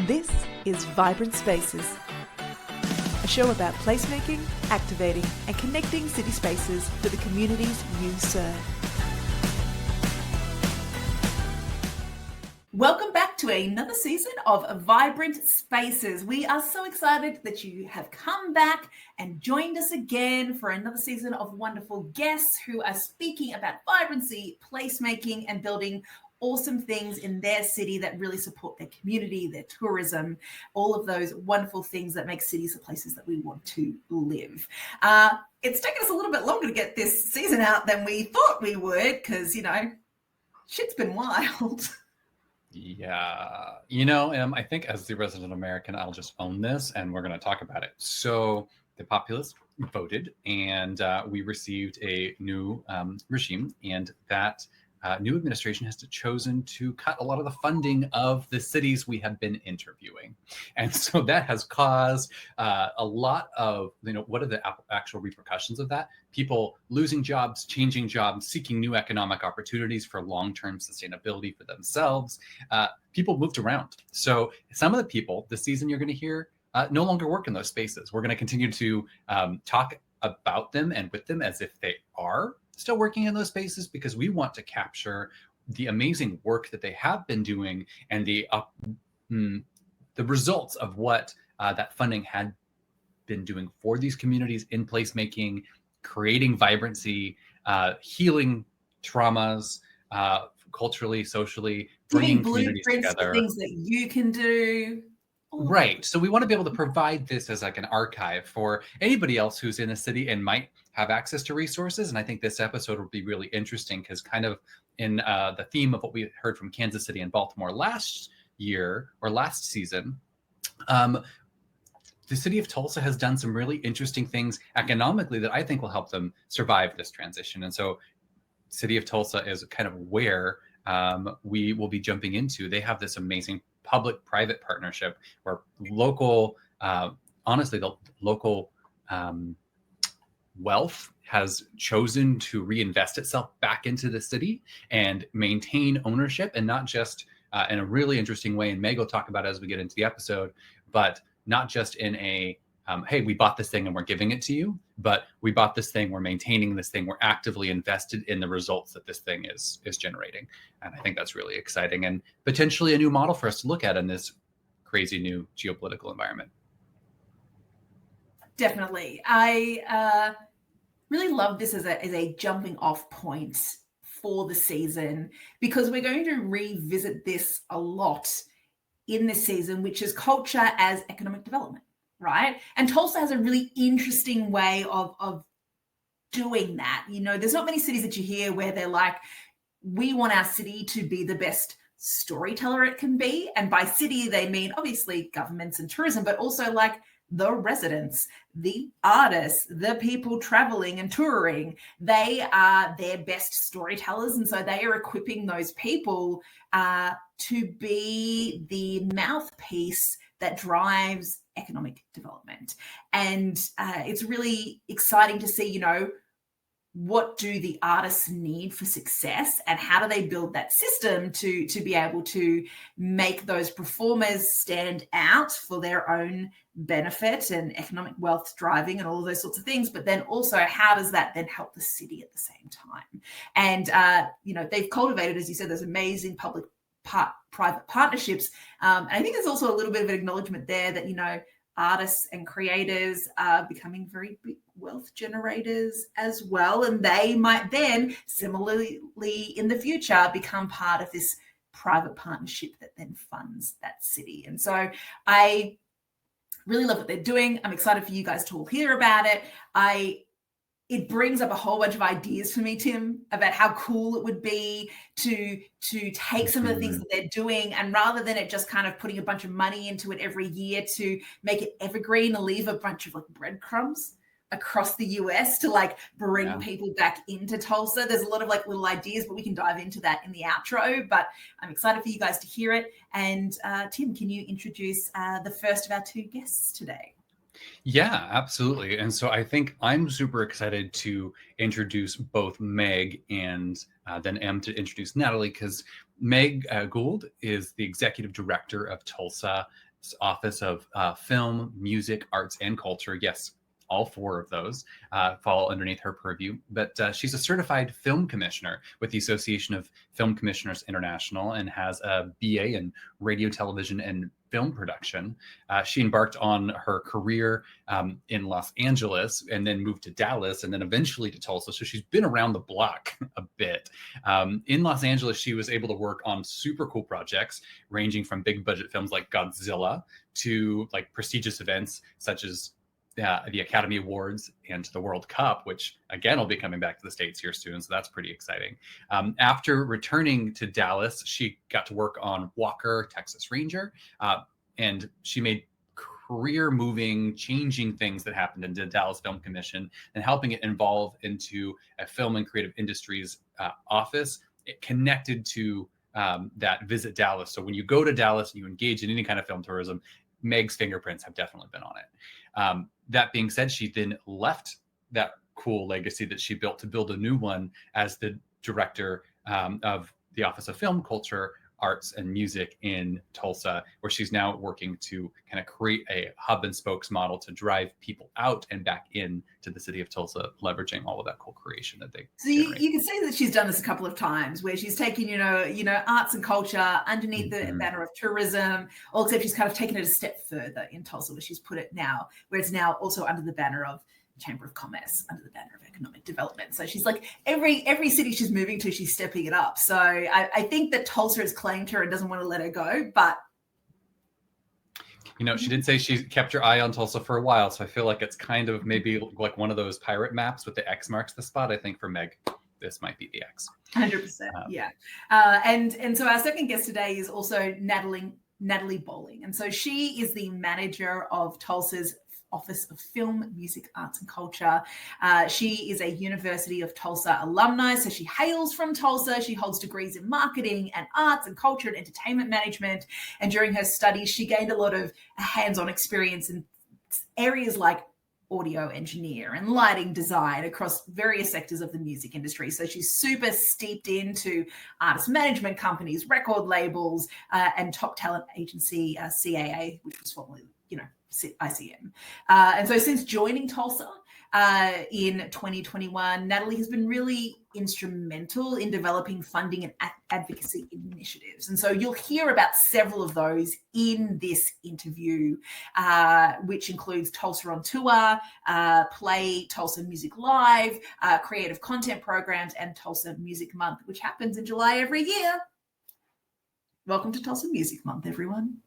This is Vibrant Spaces, a show about placemaking, activating, and connecting city spaces for the communities you serve. Welcome back to another season of Vibrant Spaces. We are so excited that you have come back and joined us again for another season of wonderful guests who are speaking about vibrancy, placemaking, and building awesome things in their city that really support their community, their tourism, all of those wonderful things that make cities the places that we want to live. It's taken us a little bit longer to get this season out than we thought we would because, shit's been wild. Yeah, I think as the resident American, I'll just own this and we're going to talk about it. So the populace voted and we received a new regime, and that new administration has chosen to cut a lot of the funding of the cities we have been interviewing. And so that has caused a lot of, what are the actual repercussions of that? People losing jobs, changing jobs, seeking new economic opportunities for long-term sustainability for themselves. People moved around. So some of the people this season you're going to hear no longer work in those spaces. We're going to continue to talk about them and with them as if they are still working in those spaces, because we want to capture the amazing work that they have been doing and the results of what that funding had been doing for these communities in placemaking, creating vibrancy, healing traumas, culturally, socially, bringing communities together. Things that you can do. Right. So we want to be able to provide this as like an archive for anybody else who's in a city and might have access to resources. And I think this episode will be really interesting because kind of in the theme of what we heard from Kansas City and Baltimore last year or last season, the city of Tulsa has done some really interesting things economically that I think will help them survive this transition. And so city of Tulsa is kind of where we will be jumping into. They have this amazing public-private partnership where local, honestly, the local wealth has chosen to reinvest itself back into the city and maintain ownership, and not just in a really interesting way, and Meg will talk about it as we get into the episode, but not just in a, hey, we bought this thing and we're giving it to you, but we bought this thing, we're maintaining this thing, we're actively invested in the results that this thing is generating. And I think that's really exciting and potentially a new model for us to look at in this crazy new geopolitical environment. Definitely. I really love this as a jumping off point for the season, because we're going to revisit this a lot in this season, which is culture as economic development. Right. And Tulsa has a really interesting way of doing that. There's not many cities that you hear where they're like, we want our city to be the best storyteller it can be. And by city, they mean obviously governments and tourism, but also like the residents, the artists, the people traveling and touring. They are their best storytellers. And so they are equipping those people to be the mouthpiece that drives economic development. And it's really exciting to see, what do the artists need for success, and how do they build that system to be able to make those performers stand out for their own benefit and economic wealth driving and all of those sorts of things. But then also, how does that then help the city at the same time? And, they've cultivated, as you said, those amazing public-private partnerships. And I think there's also a little bit of an acknowledgement there that, artists and creators are becoming very big wealth generators as well. And they might then similarly in the future become part of this private partnership that then funds that city. And so I really love what they're doing. I'm excited for you guys to all hear about it. It brings up a whole bunch of ideas for me, Tim, about how cool it would be to take some of the things that they're doing, and rather than it just kind of putting a bunch of money into it every year, to make it evergreen and leave a bunch of like breadcrumbs across the US to bring people back into Tulsa. There's a lot of little ideas, but we can dive into that in the outro. But I'm excited for you guys to hear it. And Tim, can you introduce the first of our two guests today? Yeah, absolutely. And so I think I'm super excited to introduce both Meg and then M to introduce Natalie, because Meg Gould is the executive director of Tulsa Office of Film, Music, Arts, and Culture. Yes, all four of those fall underneath her purview. But she's a certified film commissioner with the Association of Film Commissioners International and has a BA in radio, television, and film production. She embarked on her career in Los Angeles and then moved to Dallas and then eventually to Tulsa. So she's been around the block a bit. In Los Angeles, she was able to work on super cool projects ranging from big budget films like Godzilla to like prestigious events such as the Academy Awards and the World Cup, which again will be coming back to the States here soon. So that's pretty exciting. After returning to Dallas, she got to work on Walker, Texas Ranger, and she made career moving, changing things that happened in the Dallas Film Commission and helping it evolve into a film and creative industries office. It connected to that Visit Dallas. So when you go to Dallas and you engage in any kind of film tourism, Meg's fingerprints have definitely been on it. That being said, she then left that cool legacy that she built to build a new one as the director of the Office of Film, Culture, Arts, and Music in Tulsa, where she's now working to kind of create a hub and spokes model to drive people out and back in to the city of Tulsa, leveraging all of that cool creation that they So you can see that she's done this a couple of times where she's taken, arts and culture underneath the banner of tourism, all except she's kind of taken it a step further in Tulsa, where she's put it now, where it's now also under the banner of Chamber of Commerce, under the banner of economic development. So she's like every city she's moving to, she's stepping it up. So I think that Tulsa has claimed her and doesn't want to let her go. But she did say she kept her eye on Tulsa for a while. So I feel like it's kind of maybe like one of those pirate maps with the X marks the spot. I think for Meg, this might be the X. 100%. Yeah. And so our second guest today is also Natalie Bowling. And so she is the manager of Tulsa's Office of Film, Music, Arts and Culture. She is a University of Tulsa alumni, so she hails from Tulsa. She holds degrees in marketing and arts and culture and entertainment management. And during her studies, she gained a lot of hands-on experience in areas like audio engineer and lighting design across various sectors of the music industry. So she's super steeped into artist management companies, record labels, and top talent agency CAA, which was formerly, ICM. And so since joining Tulsa in 2021, Natalie has been really instrumental in developing funding and advocacy initiatives. And so you'll hear about several of those in this interview, which includes Tulsa on Tour, Play Tulsa Music Live, creative content programs, and Tulsa Music Month, which happens in July every year. Welcome to Tulsa Music Month, everyone.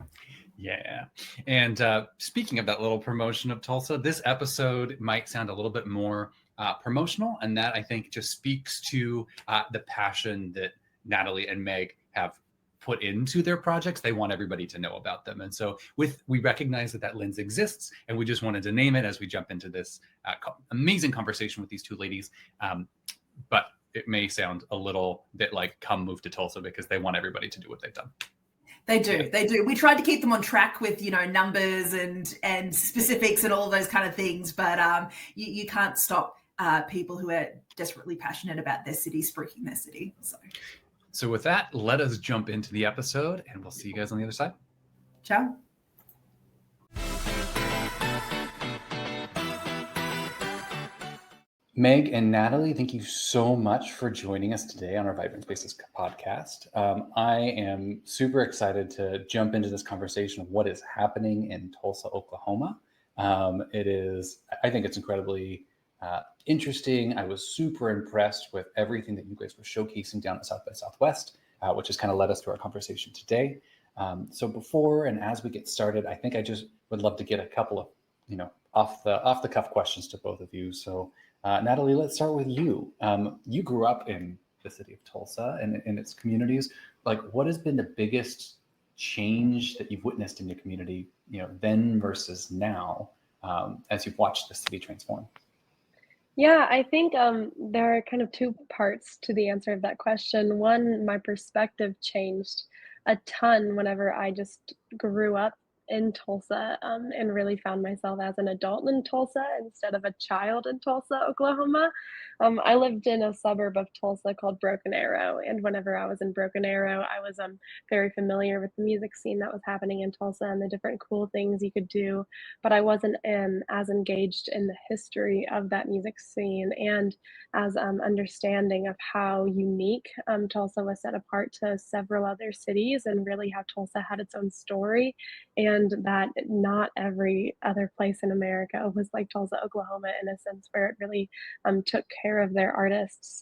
Yeah. And speaking of that little promotion of Tulsa, this episode might sound a little bit more promotional. And that I think just speaks to the passion that Natalie and Meg have put into their projects. They want everybody to know about them. And so we recognize that lens exists, and we just wanted to name it as we jump into this amazing conversation with these two ladies. But it may sound a little bit like come move to Tulsa because they want everybody to do what they've done. They do. We tried to keep them on track with, numbers and specifics and all of those kind of things, but you can't stop people who are desperately passionate about their city spruiking their city. So with that, let us jump into the episode, and we'll see you guys on the other side. Ciao. Meg and Natalie, thank you so much for joining us today on our Vibrant Spaces podcast. I am super excited to jump into this conversation of what is happening in Tulsa, Oklahoma. I think it's incredibly interesting. I was super impressed with everything that you guys were showcasing down at South by Southwest, which has kind of led us to our conversation today. So before and as we get started, I think I just would love to get a couple of, off the cuff questions to both of you. So Natalie, let's start with you. You grew up in the city of Tulsa and in its communities. Like, what has been the biggest change that you've witnessed in your community, then versus now, as you've watched the city transform? Yeah, I think there are kind of two parts to the answer of that question. One, my perspective changed a ton whenever I just grew up in Tulsa, and really found myself as an adult in Tulsa instead of a child in Tulsa, Oklahoma. I lived in a suburb of Tulsa called Broken Arrow, and whenever I was in Broken Arrow, I was very familiar with the music scene that was happening in Tulsa and the different cool things you could do, but I wasn't as engaged in the history of that music scene and as understanding of how unique Tulsa was set apart to several other cities, and really how Tulsa had its own story, and that not every other place in America was like Tulsa, Oklahoma, in a sense where it really took care of their artists.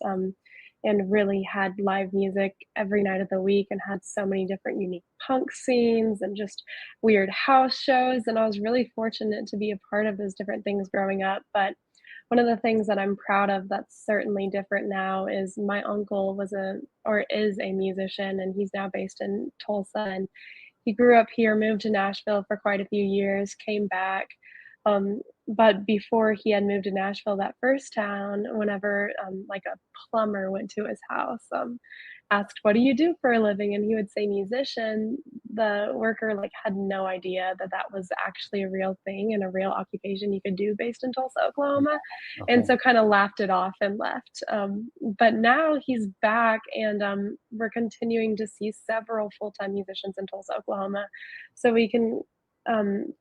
And really had live music every night of the week and had so many different unique punk scenes and just weird house shows. And I was really fortunate to be a part of those different things growing up. But one of the things that I'm proud of that's certainly different now is my uncle is a musician, and he's now based in Tulsa, and he grew up here, moved to Nashville for quite a few years, came back. But before he had moved to Nashville, that first town, whenever like a plumber went to his house, asked, "What do you do for a living?" And he would say musician. The worker like had no idea that that was actually a real thing and a real occupation you could do based in Tulsa, Oklahoma, and Okay. so kind of laughed it off and left. But now he's back, and we're continuing to see several full-time musicians in Tulsa, Oklahoma, so we can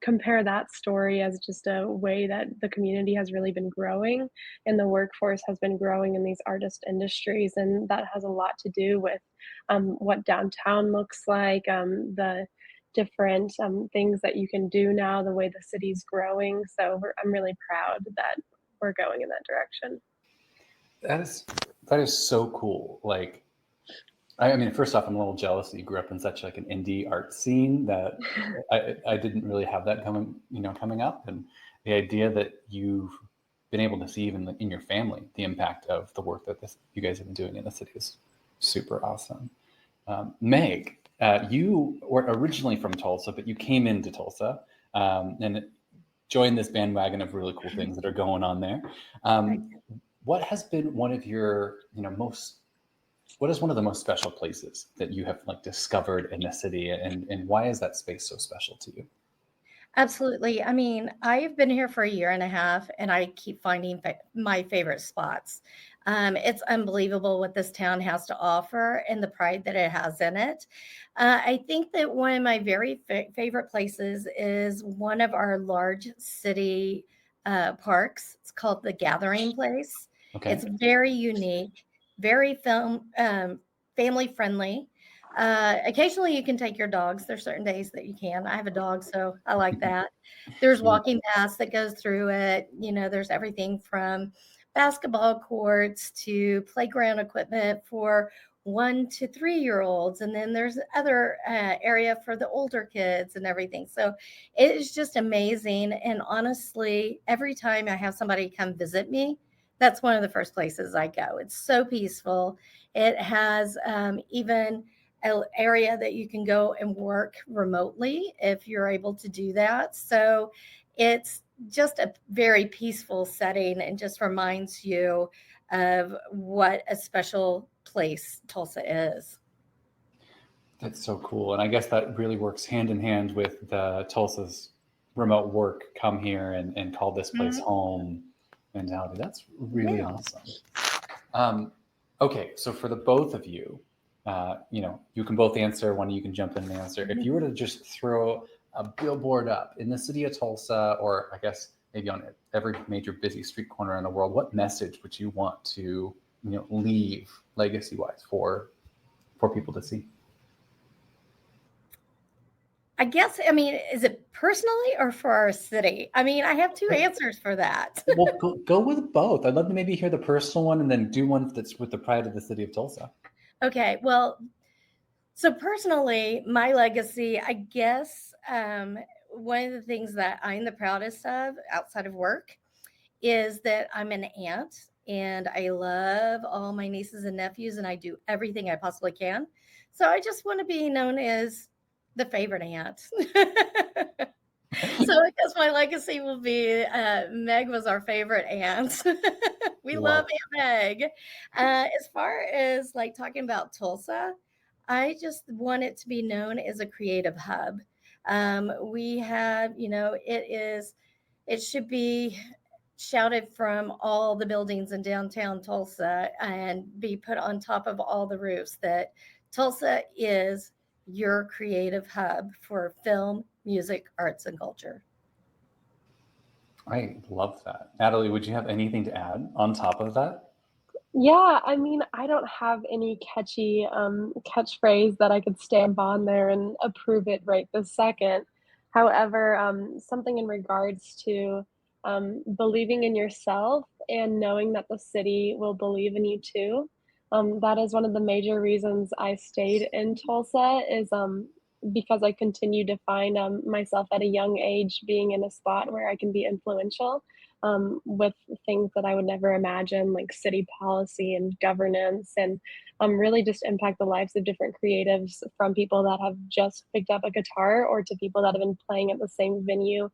compare that story as just a way that the community has really been growing and the workforce has been growing in these artist industries. And that has a lot to do with what downtown looks like, the different things that you can do now, the way the city's growing. So I'm really proud that we're going in that direction. That is so cool. Like, I mean, first off, I'm a little jealous that you grew up in such like an indie art scene that I didn't really have that coming up, and the idea that you've been able to see even in your family the impact of the work that you guys have been doing in the city is super awesome. Meg, you were originally from Tulsa, but you came into Tulsa and joined this bandwagon of really cool things that are going on there. What has been one of your what is one of the most special places that you have like discovered in the city, and why is that space so special to you? Absolutely. I mean, I've been here for a year and a half, and I keep finding my favorite spots. It's unbelievable what this town has to offer and the pride that it has in it. I think that one of my very favorite places is one of our large city parks. It's called the Gathering Place. Okay. It's very unique, very family friendly. Occasionally you can take your dogs. There's certain days that you can. I have a dog, so I like that. There's walking paths that goes through it. There's everything from basketball courts to playground equipment for 1 to 3-year-olds. And then there's other area for the older kids and everything. So it is just amazing. And honestly, every time I have somebody come visit me, that's one of the first places I go. It's so peaceful. It has even an area that you can go and work remotely if you're able to do that. So it's just a very peaceful setting and just reminds you of what a special place Tulsa is. That's so cool. And I guess that really works hand in hand with the Tulsa's remote work, come here and call this place home mentality. That's really awesome. Okay, so for the both of you, you can both answer, one of you can jump in and answer. If you were to just throw a billboard up in the city of Tulsa, or I guess maybe on every major busy street corner in the world, what message would you want to leave legacy-wise for people to see? I guess, is it personally or for our city? I have two answers for that. Well, go with both. I'd love to maybe hear the personal one and then do one that's with the pride of the city of Tulsa. Okay, well, so personally, my legacy, I guess, one of the things that I'm the proudest of outside of work is that I'm an aunt, and I love all my nieces and nephews, and I do everything I possibly can. So I just want to be known as the favorite aunt. So I guess my legacy will be Meg was our favorite aunt. We love Aunt Meg. As far as like talking about Tulsa, I just want it to be known as a creative hub. We have, it should be shouted from all the buildings in downtown Tulsa and be put on top of all the roofs that Tulsa is your creative hub for film, music, arts, and culture. I love that. Natalie, would you have anything to add on top of that? Yeah, I mean, I don't have any catchy catchphrase that I could stamp on there and approve it right this second. However, something in regards to believing in yourself and knowing that the city will believe in you too. That is one of the major reasons I stayed in Tulsa is because I continue to find myself at a young age being in a spot where I can be influential with things that I would never imagine, like city policy and governance, and really just impact the lives of different creatives from people that have just picked up a guitar or to people that have been playing at the same venue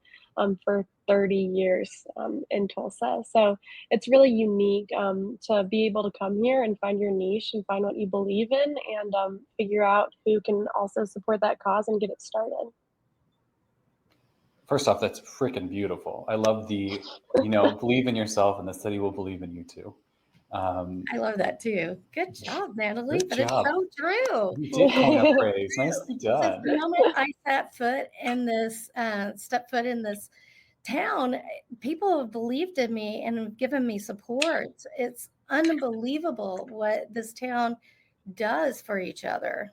for 30 years in Tulsa. So it's really unique to be able to come here and find your niche and find what you believe in and figure out who can also support that cause and get it started. First off, that's freaking beautiful. I love the, believe in yourself and the city will believe in you too. I love that too. Good job, Natalie. Good but job. It's so true. You did coin a phrase. Nicely done. The moment I stepped foot in this town, people have believed in me and have given me support. It's unbelievable what this town does for each other.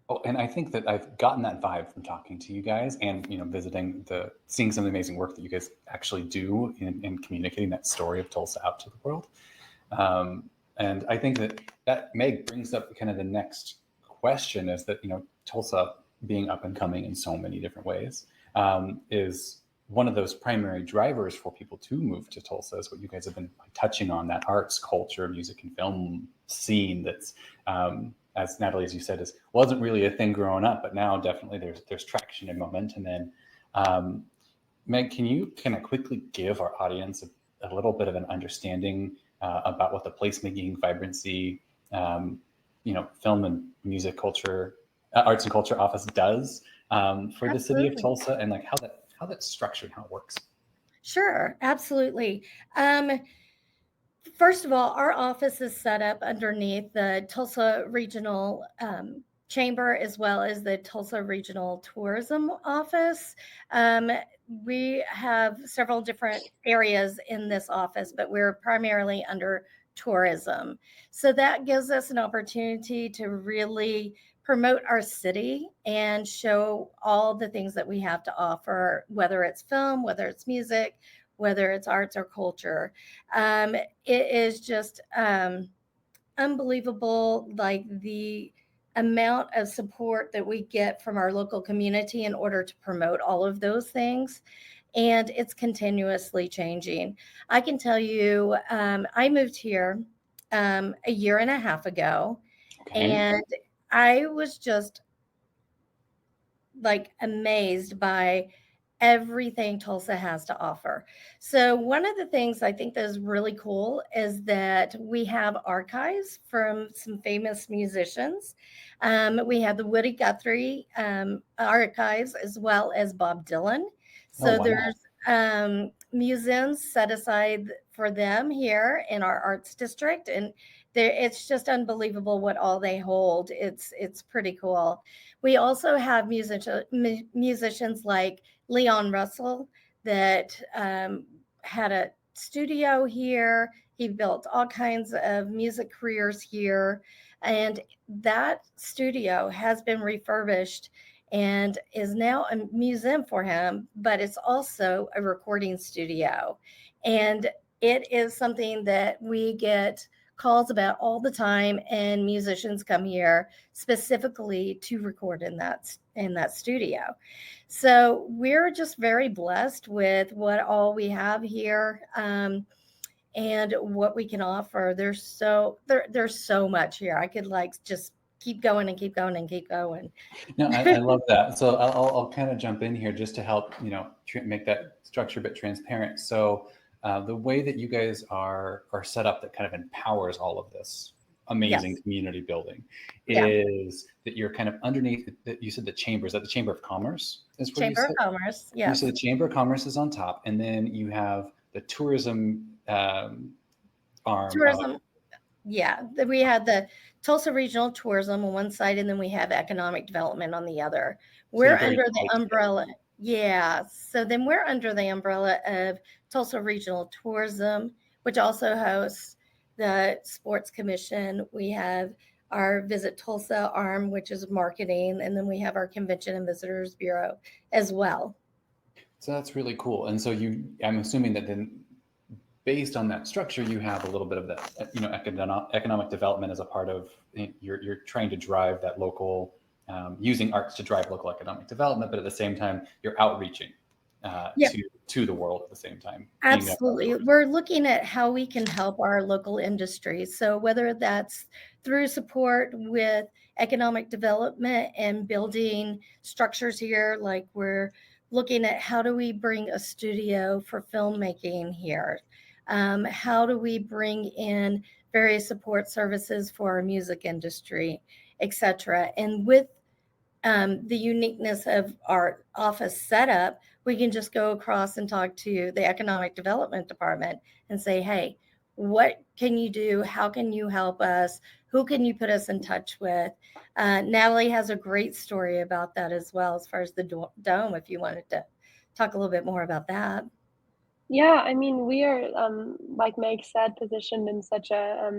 Oh, and I think that I've gotten that vibe from talking to you guys and, seeing some of the amazing work that you guys actually do in communicating that story of Tulsa out to the world. And I think that Meg brings up kind of the next question is that, Tulsa being up and coming in so many different ways is one of those primary drivers for people to move to Tulsa is what you guys have been touching on, that arts, culture, music and film scene that's, as Natalie, as you said, wasn't really a thing growing up, but now definitely there's traction and momentum in. Meg, can you kind of quickly give our audience a little bit of an understanding about what the placemaking, vibrancy, film and music culture, arts and culture office does for the city of Tulsa and like how that's structured, how it works? Sure, absolutely. First of all, our office is set up underneath the Tulsa Regional Chamber as well as the Tulsa Regional Tourism Office. We have several different areas in this office, but we're primarily under tourism. So that gives us an opportunity to really promote our city and show all the things that we have to offer, whether it's film, whether it's music, whether it's arts or culture. It is just unbelievable, like the amount of support that we get from our local community in order to promote all of those things. And it's continuously changing. I can tell you, I moved here a year and a half ago, and I was just like amazed by everything Tulsa has to offer. So one of the things I think that is really cool is that we have archives from some famous musicians. We have the Woody Guthrie archives as well as Bob Dylan. So there's museums set aside for them here in our arts district, and it's just unbelievable what all they hold. It's pretty cool. We also have musicians like Leon Russell that had a studio here. He built all kinds of music careers here, and that studio has been refurbished and is now a museum for him, but it's also a recording studio. And it is something that we get calls about all the time, and musicians come here specifically to record in that studio. So we're just very blessed with what all we have here and what we can offer. There's so much here. I could just keep going and keep going and keep going. No, I love that. So I'll kind of jump in here just to help, make that structure a bit transparent. So the way that you guys are set up that kind of empowers all of this amazing Yes. community building Yeah. is that you're kind of underneath, you said the chamber, is that the Chamber of Commerce is where you Chamber said? of Commerce. You Yes. said the Chamber of Commerce is on top, and then you have the tourism arm of, Tourism. Yeah. We had the Tulsa Regional Tourism on one side, and then we have economic development on the other. so We're you're very under the tight together. umbrella. Yeah. So then we're under the umbrella of Tulsa Regional Tourism, which also hosts the Sports Commission. We have our Visit Tulsa arm, which is marketing, and then we have our Convention and Visitors Bureau as well. So that's really cool. And so I'm assuming that then based on that structure, you have a little bit of that, economic development as a part of, you're trying to drive that local, using arts to drive local economic development, but at the same time, you're outreaching to the world at the same time. Absolutely. We're looking at how we can help our local industries. So whether that's through support with economic development and building structures here, like we're looking at how do we bring a studio for filmmaking here? How do we bring in various support services for our music industry, et cetera? And with the uniqueness of our office setup, we can just go across and talk to the economic development department and say, hey, what can you do? How can you help us? Who can you put us in touch with? Natalie has a great story about that as well, as far as the dome, if you wanted to talk a little bit more about that. Yeah, I mean, we are, like Meg said, positioned in such a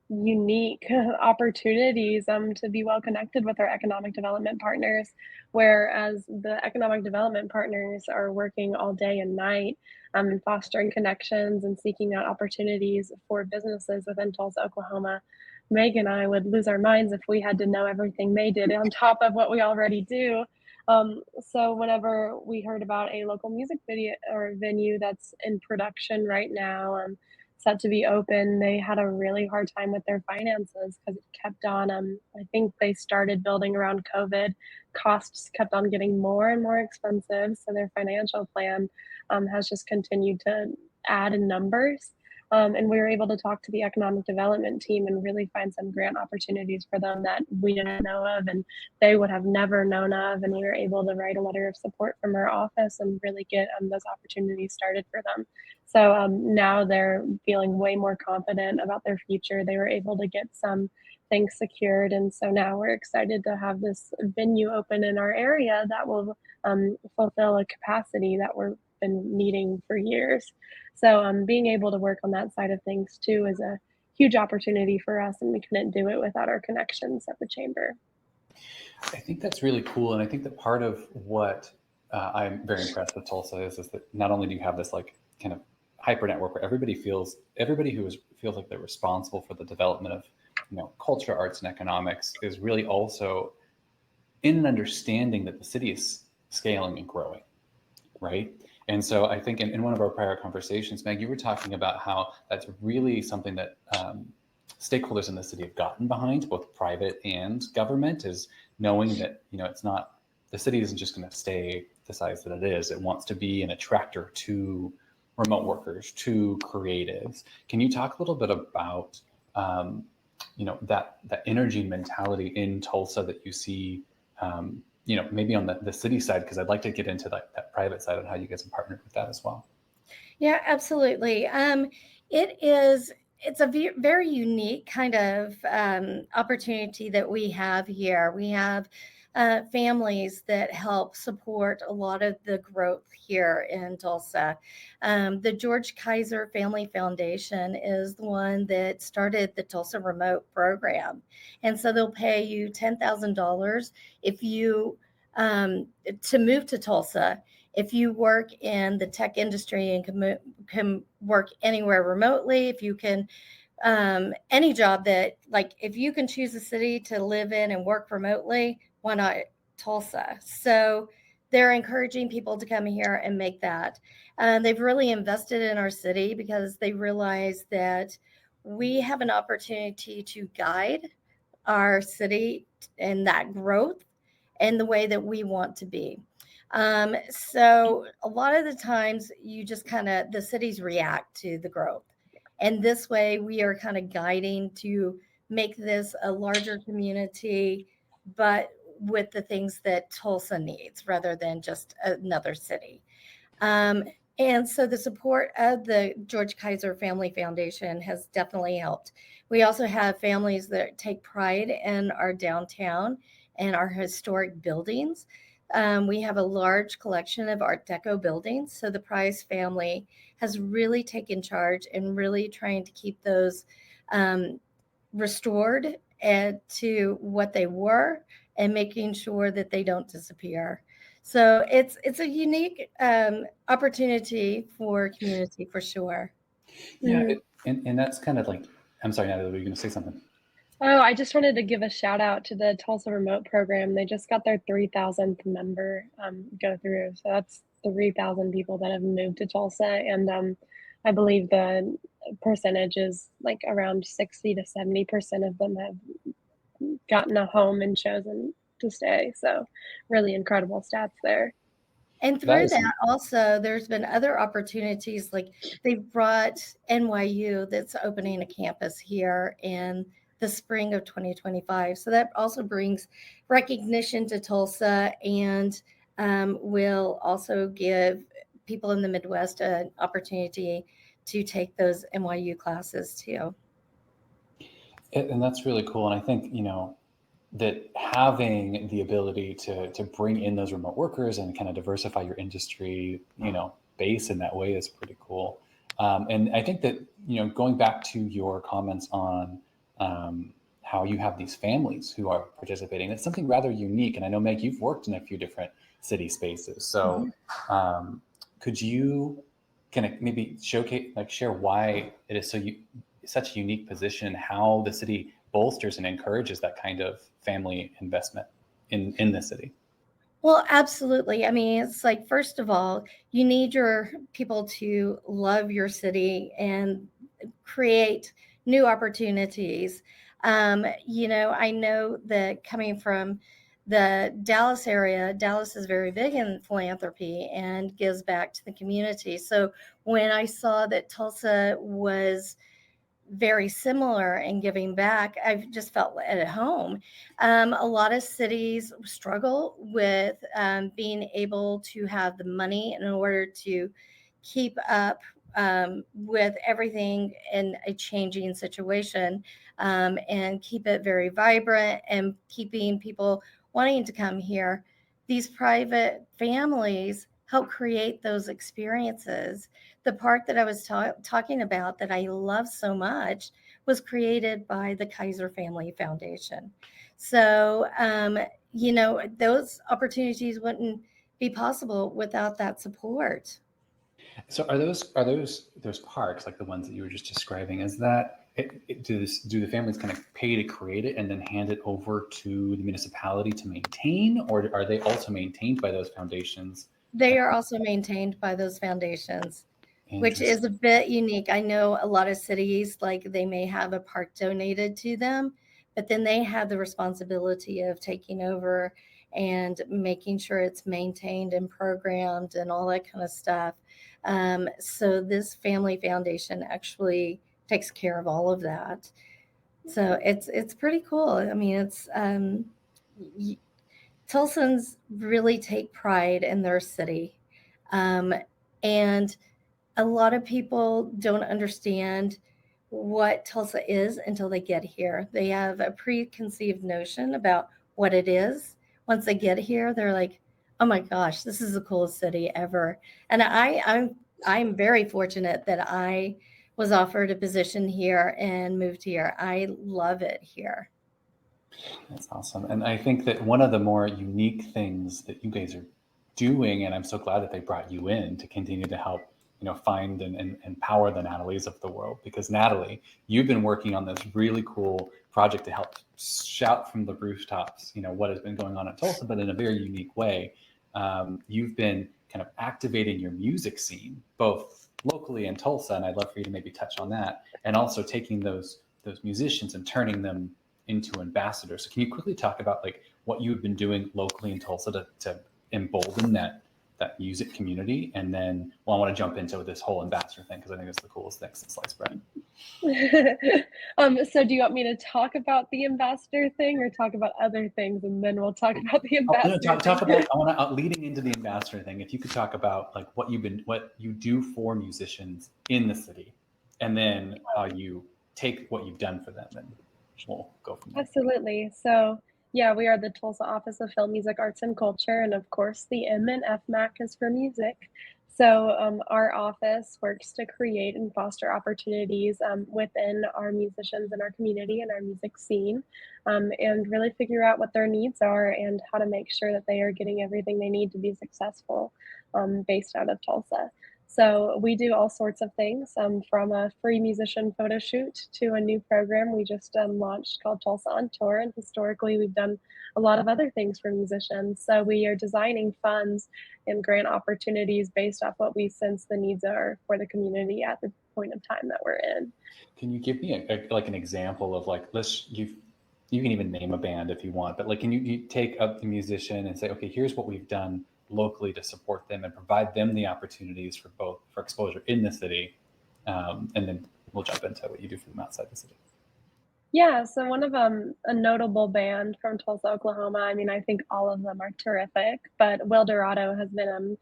unique opportunities to be well connected with our economic development partners, whereas the economic development partners are working all day and night and fostering connections and seeking out opportunities for businesses within Tulsa, Oklahoma. Meg and I would lose our minds if we had to know everything they did on top of what we already do. So whenever we heard about a local music video or venue that's in production right now, set to be open, they had a really hard time with their finances because it kept on. I think they started building around COVID. Costs kept on getting more and more expensive, so their financial plan has just continued to add in numbers. And we were able to talk to the economic development team and really find some grant opportunities for them that we didn't know of and they would have never known of. And we were able to write a letter of support from our office and really get those opportunities started for them. So now they're feeling way more confident about their future. They were able to get some things secured. And so now we're excited to have this venue open in our area that will fulfill a capacity that we've been needing for years. So being able to work on that side of things too is a huge opportunity for us, and we couldn't do it without our connections at the chamber. I think that's really cool. And I think that part of what I'm very impressed with Tulsa is that not only do you have this like kind of hyper network where everybody feels like they're responsible for the development of, culture, arts, and economics, is really also in an understanding that the city is scaling and growing, right? And so I think in one of our prior conversations, Meg, you were talking about how that's really something that stakeholders in the city have gotten behind, both private and government, is knowing that, it's not, the city isn't just going to stay the size that it is. It wants to be an attractor to remote workers, to creatives. Can you talk a little bit about, that energy mentality in Tulsa that you see, maybe on the city side, because I'd like to get into that private side and how you guys have partnered with that as well. Yeah, absolutely. It's a very unique kind of opportunity that we have here. We have families that help support a lot of the growth here in Tulsa. The George Kaiser Family Foundation is the one that started the Tulsa Remote program. And so they'll pay you $10,000 if you to move to Tulsa. If you work in the tech industry and can work anywhere remotely, if you can, any job that, like, if you can choose a city to live in and work remotely, why not Tulsa? So they're encouraging people to come here and make that. They've really invested in our city because they realize that we have an opportunity to guide our city in that growth and the way that we want to be. So a lot of the times you just the cities react to the growth. And this way we are kind of guiding to make this a larger community, but with the things that Tulsa needs rather than just another city. And so the support of the George Kaiser Family Foundation has definitely helped. We also have families that take pride in our downtown and our historic buildings. We have a large collection of Art Deco buildings. So the Price family has really taken charge and really trying to keep those restored and to what they were and making sure that they don't disappear. So it's a unique opportunity for community for sure. Yeah, and that's kind of like, I'm sorry, Natalie, were you going to say something? Oh, I just wanted to give a shout out to the Tulsa Remote program. They just got their 3,000th member go through. So that's 3,000 people that have moved to Tulsa. And I believe the percentage is like around 60 to 70% of them have gotten a home and chosen to stay. So really incredible stats there. And through that also, there's been other opportunities, like they've brought NYU that's opening a campus here in the spring of 2025. So that also brings recognition to Tulsa and will also give people in the Midwest an opportunity to take those NYU classes too. And that's really cool. And I think, that having the ability to bring in those remote workers and kind of diversify your industry, base in that way is pretty cool. And I think that, going back to your comments on how you have these families who are participating, it's something rather unique. And I know, Meg, you've worked in a few different city spaces. So could you kind of maybe share why it is such a unique position, how the city bolsters and encourages that kind of family investment in the city? Well, absolutely. I mean, it's like, first of all, you need your people to love your city and create new opportunities. I know that coming from the Dallas area, Dallas is very big in philanthropy and gives back to the community. So when I saw that Tulsa was very similar in giving back, I've just felt at home. A lot of cities struggle with being able to have the money in order to keep up with everything in a changing situation and keep it very vibrant and keeping people wanting to come here. These private families help create those experiences. The park that I was talking about that I love so much was created by the Kaiser Family Foundation. So, those opportunities wouldn't be possible without that support. So are those parks, like the ones that you were just describing, is that do the families kind of pay to create it and then hand it over to the municipality to maintain, or are they also maintained by those foundations? They are also maintained by those foundations, which is a bit unique. I know a lot of cities, like they may have a park donated to them, but then they have the responsibility of taking over and making sure it's maintained and programmed and all that kind of stuff. So this family foundation actually takes care of all of that. So it's pretty cool. I mean, it's Tulsans really take pride in their city. And a lot of people don't understand what Tulsa is until they get here. They have a preconceived notion about what it is. Once they get here, they're like, "Oh my gosh, this is the coolest city ever." And I'm very fortunate that I was offered a position here and moved here. I love it here. That's awesome. And I think that one of the more unique things that you guys are doing, and I'm so glad that they brought you in to continue to help, find and empower the Natalies of the world. Because Natalie, you've been working on this really cool project to help shout from the rooftops, what has been going on at Tulsa, but in a very unique way. You've been kind of activating your music scene, both locally in Tulsa, and I'd love for you to maybe touch on that, and also taking those musicians and turning them into ambassadors. So can you quickly talk about like what you've been doing locally in Tulsa to embolden that music community? And then, I want to jump into this whole ambassador thing because I think it's the coolest thing since sliced bread. So do you want me to talk about the ambassador thing or talk about other things, and then we'll talk about the Oh, no, ambassador talk thing? about. I want to leading into the ambassador thing. If you could talk about like what you do for musicians in the city, and then how you take what you've done for them, and we'll go from there. Absolutely. So yeah, we are the Tulsa Office of Film, Music, Arts, and Culture, and of course the M and FMAC is for music. So our office works to create and foster opportunities within our musicians and our community and our music scene, and really figure out what their needs are and how to make sure that they are getting everything they need to be successful, based out of Tulsa. So we do all sorts of things, from a free musician photo shoot to a new program we just launched called Tulsa on Tour. And historically, we've done a lot of other things for musicians. So we are designing funds and grant opportunities based off what we sense the needs are for the community at the point of time that we're in. Can you give me like an example of like you can even name a band if you want, but like can you take up the musician and say, okay, here's what we've done locally to support them and provide them the opportunities for exposure in the city, and then we'll jump into what you do for them outside the city. Yeah, so one of a notable band from Tulsa, Oklahoma. I mean, I think all of them are terrific, but Will Dorado has been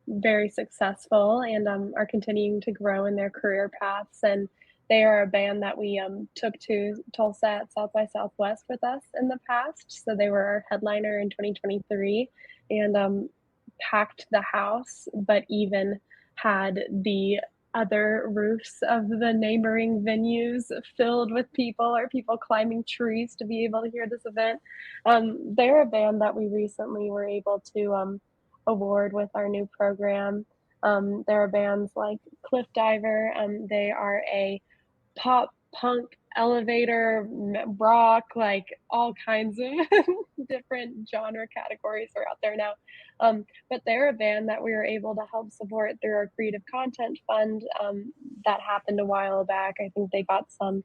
very successful and are continuing to grow in their career paths. And they are a band that we took to Tulsa at South by Southwest with us in the past. So they were our headliner in 2023 and packed the house, but even had the other roofs of the neighboring venues filled with people or people climbing trees to be able to hear this event. They're a band that we recently were able to award with our new program. There are bands like Cliff Diver. They are a pop punk elevator rock, like all kinds of different genre categories are out there now. But they're a band that we were able to help support through our creative content fund, that happened a while back. I think they got some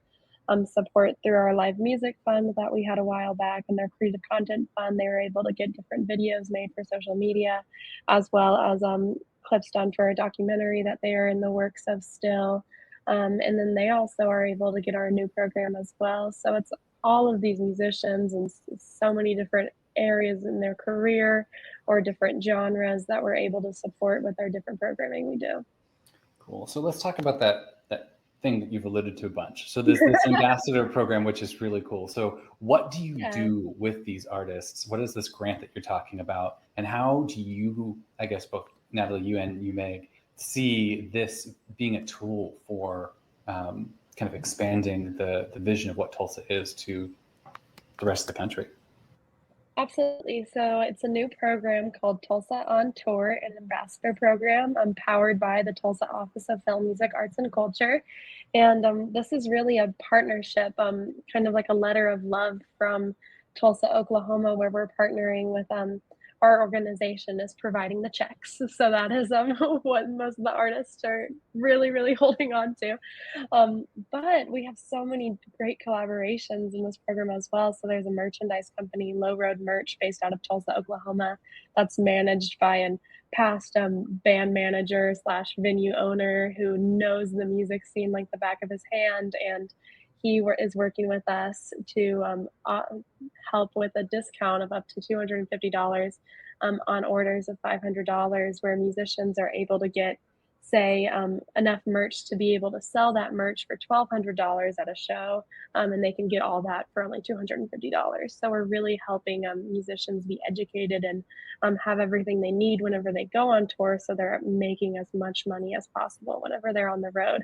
support through our live music fund that we had a while back, and their creative content fund. They were able to get different videos made for social media, as well as clips done for a documentary that they are in the works of still. And then they also are able to get our new program as well. So it's all of these musicians and so many different areas in their career or different genres that we're able to support with our different programming we do. Cool. So let's talk about that thing that you've alluded to a bunch. So this ambassador program, which is really cool. So what do you do with these artists? What is this grant that you're talking about? And how do you, I guess both Natalie, you and you, Meg, see this being a tool for kind of expanding the vision of what Tulsa is to the rest of the country? Absolutely. So it's a new program called Tulsa on Tour, an ambassador program powered by the Tulsa Office of Film, Music, Arts, and Culture. And this is really a partnership, kind of like a letter of love from Tulsa, Oklahoma, where we're partnering with our organization is providing the checks. So that is what most of the artists are really, really holding on to. But we have so many great collaborations in this program as well. So there's a merchandise company, Low Road Merch, based out of Tulsa, Oklahoma, that's managed by an past band manager slash venue owner who knows the music scene like the back of his hand. And he is working with us to help with a discount of up to $250 on orders of $500, where musicians are able to get, say, enough merch to be able to sell that merch for $1,200 at a show, and they can get all that for only $250. So we're really helping musicians be educated and have everything they need whenever they go on tour, so they're making as much money as possible whenever they're on the road.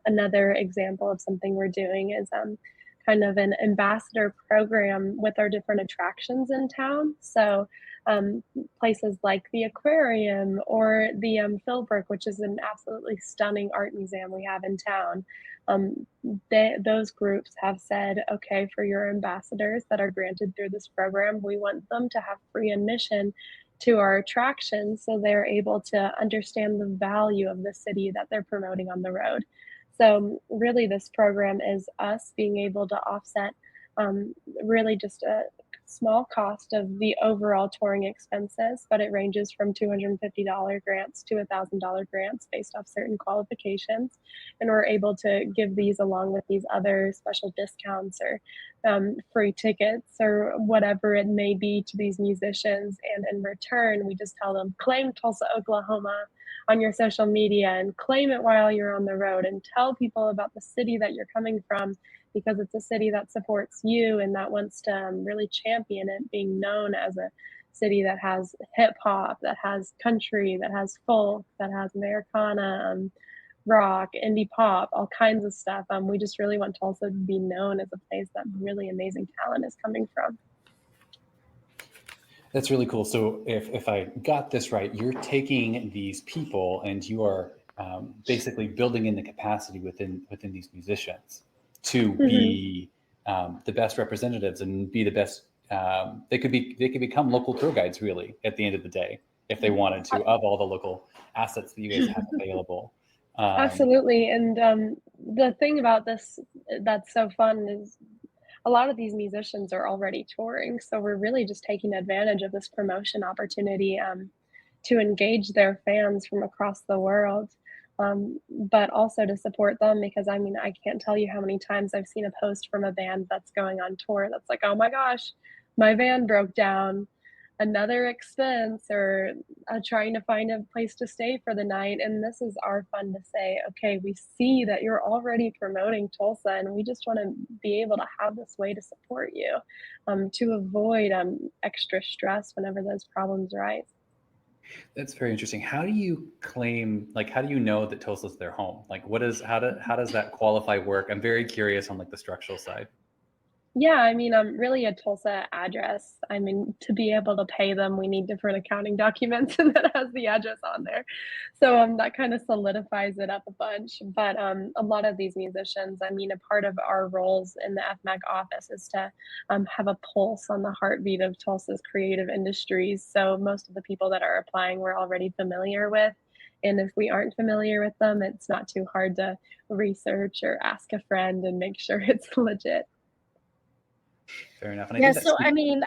Another example of something we're doing is kind of an ambassador program with our different attractions in town. So places like the aquarium or the Philbrook, which is an absolutely stunning art museum we have in town. Those groups have said, okay, for your ambassadors that are granted through this program, we want them to have free admission to our attractions so they're able to understand the value of the city that they're promoting on the road. So really this program is us being able to offset really just small cost of the overall touring expenses, but it ranges from $250 grants to $1,000 grants based off certain qualifications. And we're able to give these along with these other special discounts or free tickets or whatever it may be to these musicians. And in return, we just tell them, claim Tulsa, Oklahoma on your social media and claim it while you're on the road and tell people about the city that you're coming from, because it's a city that supports you and that wants to really champion it being known as a city that has hip hop, that has country, that has folk, that has Americana, rock, indie pop, all kinds of stuff. We just really want Tulsa to be known as a place that really amazing talent is coming from. That's really cool. So if I got this right, you're taking these people and you are basically building in the capacity within these musicians to be the best representatives and be the best. They could become local tour guides really at the end of the day if they wanted to, of all the local assets that you guys have available. Absolutely. And the thing about this that's so fun is a lot of these musicians are already touring. So we're really just taking advantage of this promotion opportunity to engage their fans from across the world, but also to support them, because I mean, I can't tell you how many times I've seen a post from a band that's going on tour that's like, oh my gosh, my van broke down, another expense, or trying to find a place to stay for the night. And this is our fun to say, okay, we see that you're already promoting Tulsa and we just want to be able to have this way to support you, to avoid extra stress whenever those problems arise. That's very interesting. How do you claim, like, how do you know that Tulsa's their home? Like, how does that qualify work? I'm very curious on like the structural side. Yeah, I mean, really a Tulsa address. I mean, to be able to pay them, we need different accounting documents and that has the address on there. So that kind of solidifies it up a bunch. But a lot of these musicians, I mean, a part of our roles in the FMAC office is to have a pulse on the heartbeat of Tulsa's creative industries. So most of the people that are applying, we're already familiar with. And if we aren't familiar with them, it's not too hard to research or ask a friend and make sure it's legit. Fair enough. And yeah, so I mean,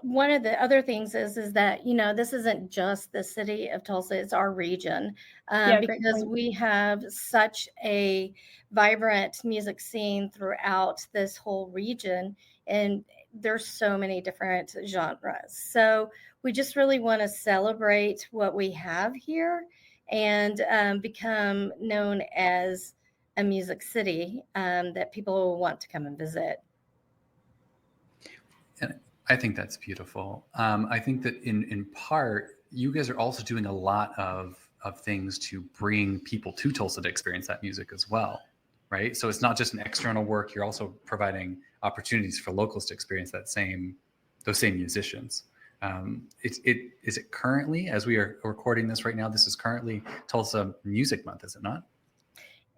one of the other things is that, you know, this isn't just the city of Tulsa, it's our region, because we have such a vibrant music scene throughout this whole region, and there's so many different genres. So we just really want to celebrate what we have here and become known as a music city that people want to come and visit. And I think that's beautiful. I think that in part, you guys are also doing a lot of things to bring people to Tulsa to experience that music as well, right? So it's not just an external work. You're also providing opportunities for locals to experience those same musicians. Is it currently, as we are recording this right now, this is currently Tulsa Music Month, is it not?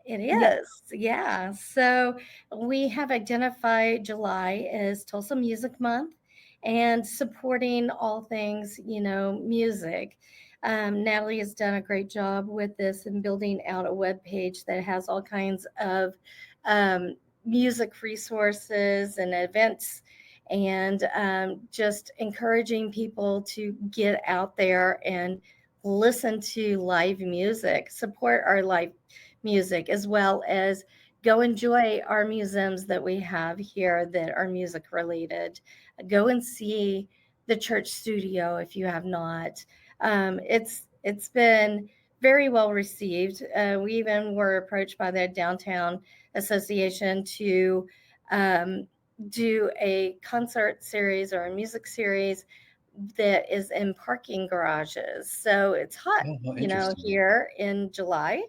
It is, yeah. So we have identified July as Tulsa Music Month and supporting all things, you know, music. Natalie has done a great job with this and building out a webpage that has all kinds of music resources and events, and just encouraging people to get out there and listen to live music, support our live music, as well as go enjoy our museums that we have here that are music related. Go and see the church studio if you have not. It's been very well received. We even were approached by the Downtown Association to do a concert series or a music series that is in parking garages. So it's hot, you know, here in July.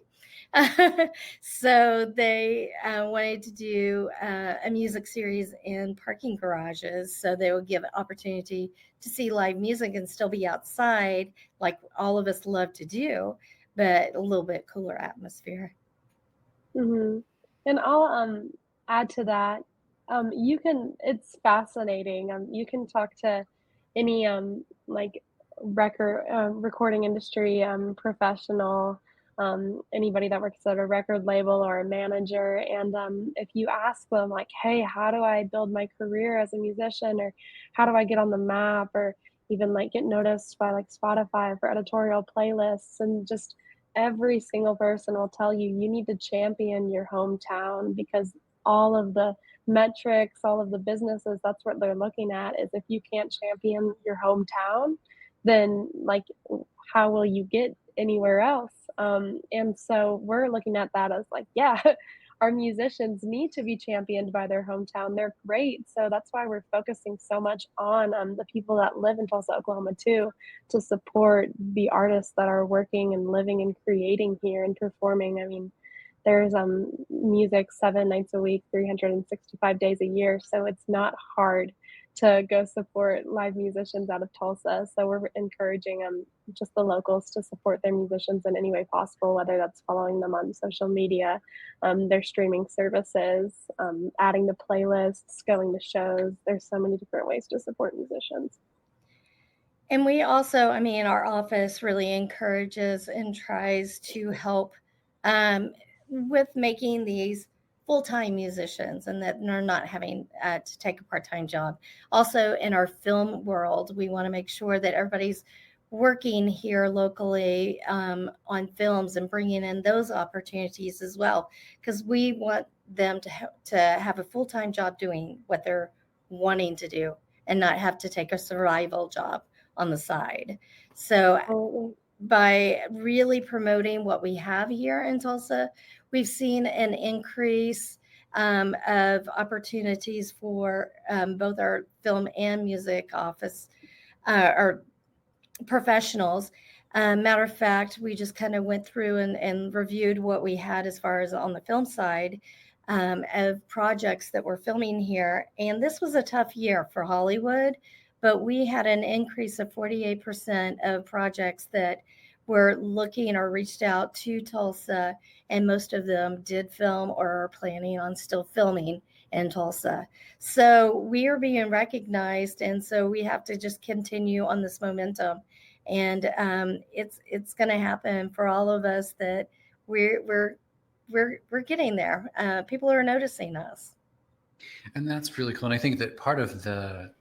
So they wanted to do a music series in parking garages, so they would give an opportunity to see live music and still be outside like all of us love to do, but a little bit cooler atmosphere. Mm-hmm. And I'll add to that. It's fascinating. You can talk to any like recording industry professional anybody that works at a record label or a manager. And if you ask them, like, hey, how do I build my career as a musician? Or how do I get on the map? Or even like get noticed by like Spotify for editorial playlists, and just every single person will tell you you need to champion your hometown, because all of the metrics, all of the businesses, that's what they're looking at, is if you can't champion your hometown, then like how will you get anywhere else? And so we're looking at that as like, yeah, our musicians need to be championed by their hometown. They're great. So that's why we're focusing so much on the people that live in Tulsa, Oklahoma, too, to support the artists that are working and living and creating here and performing. I mean, there's music 7 nights a week, 365 days a year. So it's not hard to go support live musicians out of Tulsa. So we're encouraging just the locals to support their musicians in any way possible, whether that's following them on social media, their streaming services, adding to playlists, going to shows. There's so many different ways to support musicians. And we also, I mean, our office really encourages and tries to help with making these full-time musicians, and that they're not having to take a part-time job. Also, in our film world, we want to make sure that everybody's working here locally on films and bringing in those opportunities as well, because we want them to have a full-time job doing what they're wanting to do and not have to take a survival job on the side. So by really promoting what we have here in Tulsa, we've seen an increase of opportunities for both our film and music office or professionals. Matter of fact, we just kind of went through and reviewed what we had as far as on the film side of projects that we're filming here. And this was a tough year for Hollywood, but we had an increase of 48% of projects that were looking or reached out to Tulsa, and most of them did film or are planning on still filming in Tulsa. So we are being recognized, and so we have to just continue on this momentum. And it's going to happen for all of us, that we're getting there. People are noticing us. And that's really cool. And I think that part of the,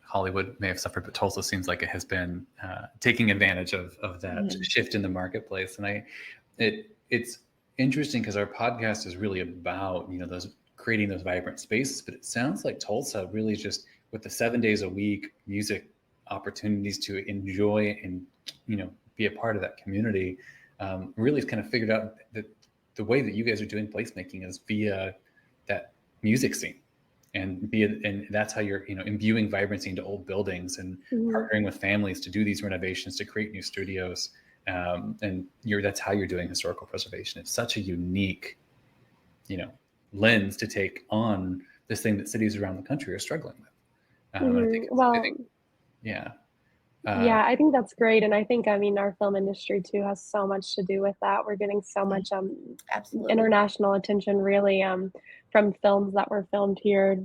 Hollywood may have suffered, but Tulsa seems like it has been taking advantage of that shift in the marketplace. And it's interesting because our podcast is really about, those creating those vibrant spaces, but it sounds like Tulsa really just, with the 7 days a week music opportunities to enjoy and, be a part of that community, really kind of figured out that the way that you guys are doing placemaking is via that music scene. And that's how you're, imbuing vibrancy into old buildings and partnering with families to do these renovations, to create new studios. And that's how you're doing historical preservation. It's such a unique, lens to take on this thing that cities around the country are struggling with. I think that's great. And I think, our film industry too has so much to do with that. We're getting so much international attention, really, from films that were filmed here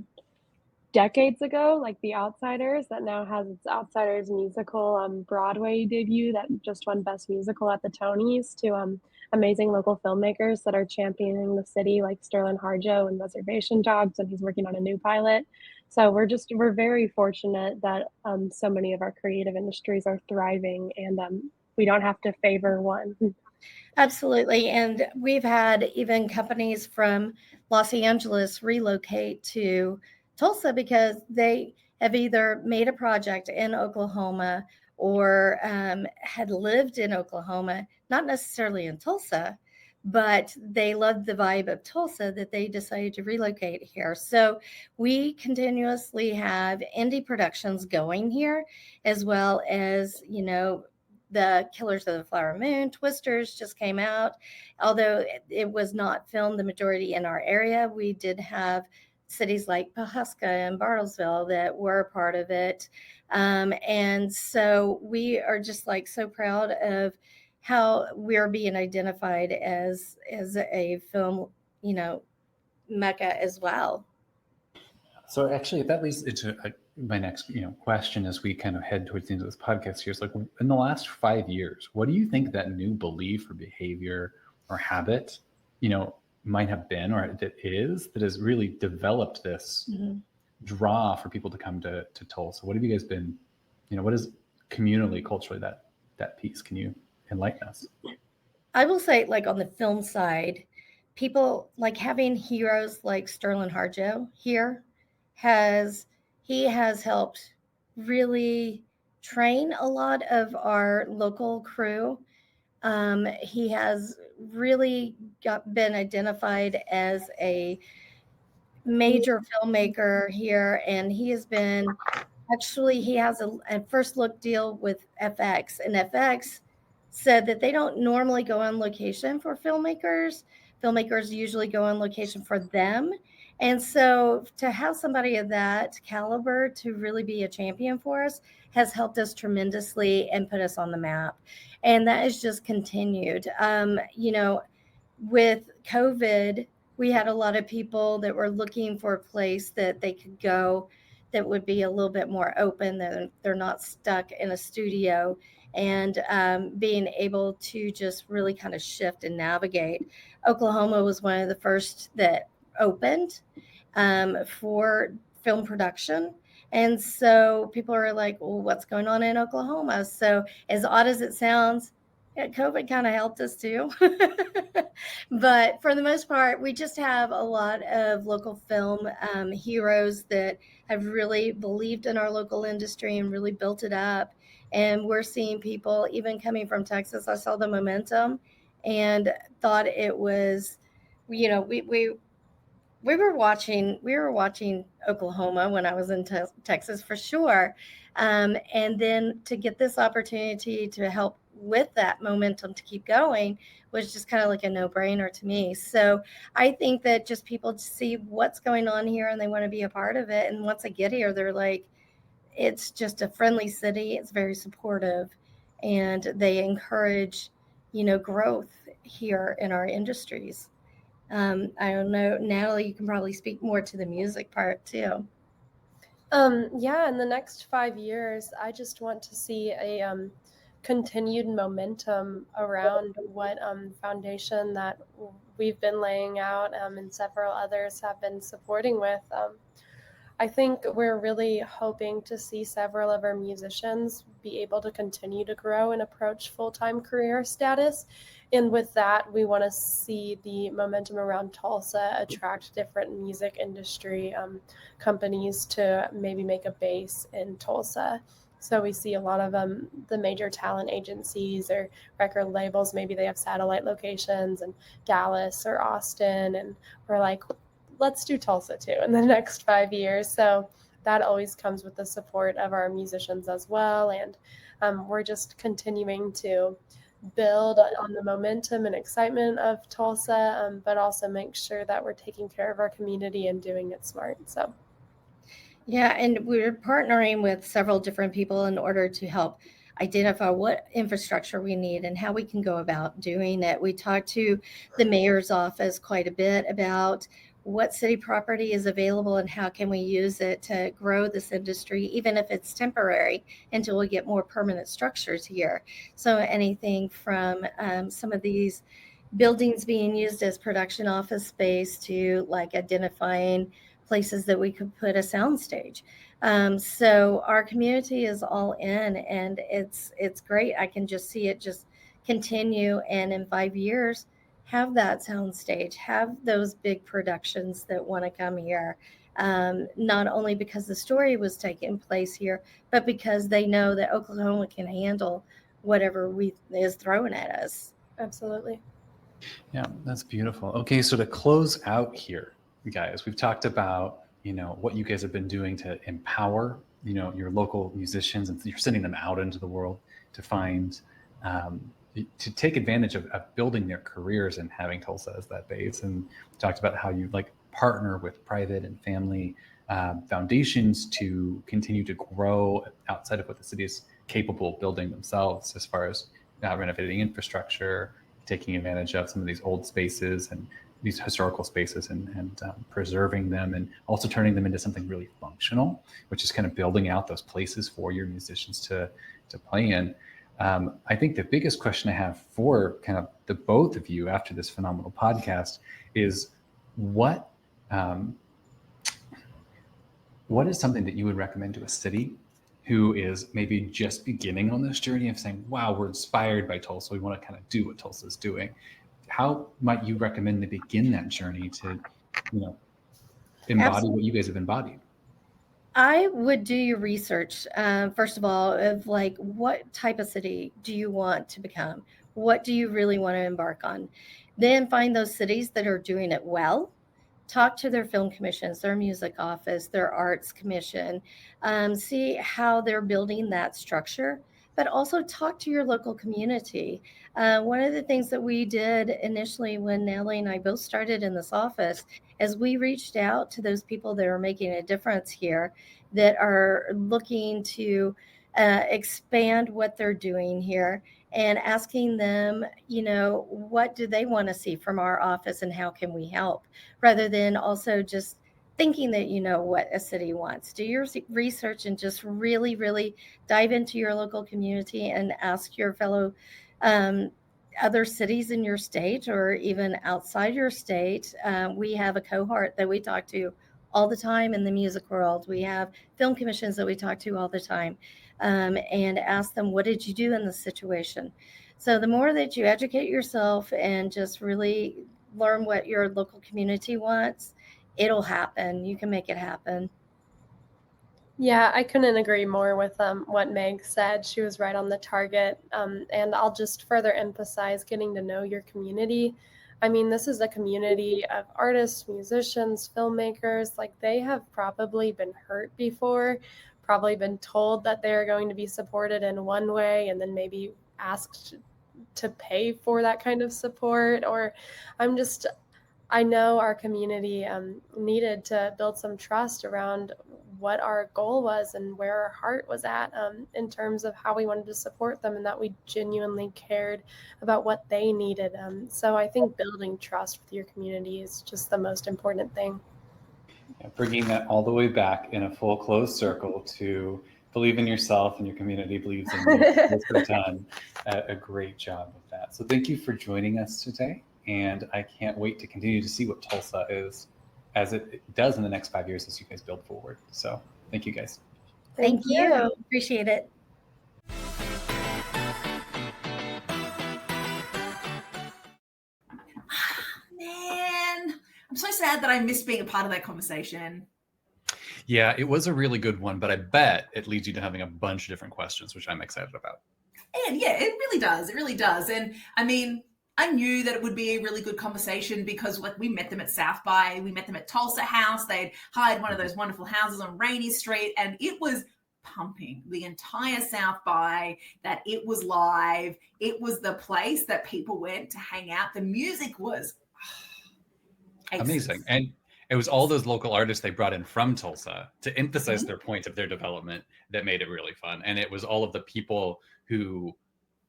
decades ago, like The Outsiders, that now has its Outsiders musical Broadway debut that just won Best Musical at the Tonys, to amazing local filmmakers that are championing the city, like Sterling Harjo and Reservation Dogs, and he's working on a new pilot. So we're very fortunate that so many of our creative industries are thriving, and we don't have to favor one. Absolutely. And we've had even companies from Los Angeles relocate to Tulsa because they have either made a project in Oklahoma or had lived in Oklahoma, not necessarily in Tulsa, but they loved the vibe of Tulsa, that they decided to relocate here. So we continuously have indie productions going here, as well as, the Killers of the Flower Moon, Twisters just came out. Although it was not filmed the majority in our area, we did have cities like Pawhuska and Bartlesville that were a part of it. And so we are just so proud of how we're being identified as a film, mecca as well. So actually, that leads into my next question as we kind of head towards the end of this podcast here is like, in the last 5 years, what do you think that new belief or behavior or habit might have been, or that has really developed this draw for people to come to Tulsa? What have you guys been, what is communally, culturally that piece? Can you enlighten us? I will say, like, on the film side, people like having heroes like Sterling Harjo here he has helped really train a lot of our local crew. He has really been identified as a major filmmaker here, and he has been he has a first look deal with FX, and FX said that they don't normally go on location for filmmakers. Filmmakers usually go on location for them. And so to have somebody of that caliber to really be a champion for us has helped us tremendously and put us on the map. And that has just continued. With COVID, we had a lot of people that were looking for a place that they could go that would be a little bit more open, that they're not stuck in a studio, and being able to just really kind of shift and navigate. Oklahoma was one of the first that opened for film production. And so people are like, well, what's going on in Oklahoma? So as odd as it sounds, COVID kind of helped us too. But for the most part, we just have a lot of local film heroes that have really believed in our local industry and really built it up. And we're seeing people even coming from Texas. I saw the momentum and thought it was, we were watching Oklahoma when I was in Texas for sure. And then to get this opportunity to help with that momentum to keep going was just kind of like a no-brainer to me. So I think that just people see what's going on here and they want to be a part of it. And once they get here, they're like, it's just a friendly city. It's very supportive, and they encourage, growth here in our industries. I don't know, Natalie, you can probably speak more to the music part too. Yeah, in the next 5 years, I just want to see a continued momentum around what foundation that we've been laying out and several others have been supporting with. I think we're really hoping to see several of our musicians be able to continue to grow and approach full-time career status. And with that, we want to see the momentum around Tulsa attract different music industry companies to maybe make a base in Tulsa. So we see a lot of the major talent agencies or record labels, maybe they have satellite locations in Dallas or Austin, and we're like, let's do Tulsa too in the next 5 years. So that always comes with the support of our musicians as well. And we're just continuing to build on the momentum and excitement of Tulsa, but also make sure that we're taking care of our community and doing it smart. So. Yeah, and we're partnering with several different people in order to help identify what infrastructure we need and how we can go about doing it. We talked to the mayor's office quite a bit about what city property is available and how can we use it to grow this industry, even if it's temporary, until we get more permanent structures here. So anything from some of these buildings being used as production office space to like identifying places that we could put a soundstage. So our community is all in, and it's great. I can just see it just continue, and in 5 years, have that soundstage, have those big productions that want to come here. Not only because the story was taking place here, but because they know that Oklahoma can handle whatever is thrown at us. Absolutely. Yeah, that's beautiful. Okay, so to close out here, guys, we've talked about what you guys have been doing to empower your local musicians, and you're sending them out into the world to find to take advantage of building their careers and having Tulsa as that base. And we talked about how you partner with private and family foundations to continue to grow outside of what the city is capable of building themselves, as far as renovating infrastructure, taking advantage of some of these old spaces, and these historical spaces and preserving them, and also turning them into something really functional, which is kind of building out those places for your musicians to play in. I think the biggest question I have for kind of the both of you after this phenomenal podcast is what is something that you would recommend to a city who is maybe just beginning on this journey of saying, wow, we're inspired by Tulsa, we want to kind of do what Tulsa is doing? How might you recommend they begin that journey to, embody Absolutely. what you guys have embodied? I would do your research, first of all, of like, what type of city do you want to become? What do you really want to embark on? Then find those cities that are doing it well. Talk to their film commissions, their music office, their arts commission, see how they're building that structure, but also talk to your local community. One of the things that we did initially when Natalie and I both started in this office is we reached out to those people that are making a difference here, that are looking to expand what they're doing here, and asking them, what do they want to see from our office and how can we help, rather than also just thinking that you know what a city wants. Do your research and just really, really dive into your local community and ask your fellow other cities in your state or even outside your state. We have a cohort that we talk to all the time in the music world. We have film commissions that we talk to all the time, and ask them, what did you do in this situation? So the more that you educate yourself and just really learn what your local community wants, it'll happen. You can make it happen. Yeah, I couldn't agree more with what Meg said. She was right on the target. And I'll just further emphasize getting to know your community. I mean, this is a community of artists, musicians, filmmakers. Like, they have probably been hurt before, probably been told that they're going to be supported in one way and then maybe asked to pay for that kind of support. Or I know our community needed to build some trust around what our goal was and where our heart was at, in terms of how we wanted to support them, and that we genuinely cared about what they needed. So I think building trust with your community is just the most important thing. Yeah, bringing that all the way back in a full closed circle to believe in yourself and your community believes in you. It's done a great job with that. So thank you for joining us today. And I can't wait to continue to see what Tulsa is as it does in the next 5 years as you guys build forward. So thank you guys. Thank you. Appreciate it. Man, I'm so sad that I missed being a part of that conversation. Yeah, it was a really good one, but I bet it leads you to having a bunch of different questions, which I'm excited about. And yeah, it really does. It really does. And I mean, I knew that it would be a really good conversation because we met them at South by, we met them at Tulsa House. They'd hired one of those wonderful houses on Rainy Street, and it was pumping the entire South by, that it was live. It was the place that people went to hang out. The music was amazing. And it was all those local artists they brought in from Tulsa to emphasize their point of their development that made it really fun. And it was all of the people who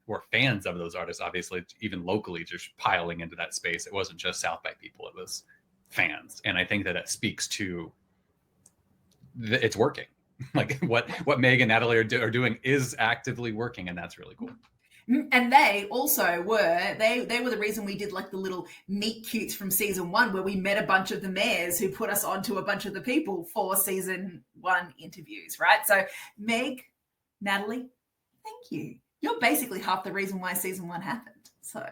were fans of those artists, obviously, even locally, just piling into that space. It wasn't just South by people, it was fans. And I think that it speaks to it's working. Like what Meg and Natalie are doing is actively working, and that's really cool. And they also were, they were the reason we did like the little meet cutes from season 1, where we met a bunch of the mayors who put us onto a bunch of the people for season 1 interviews, right? So Meg, Natalie, thank you. You're basically half the reason why season 1 happened. So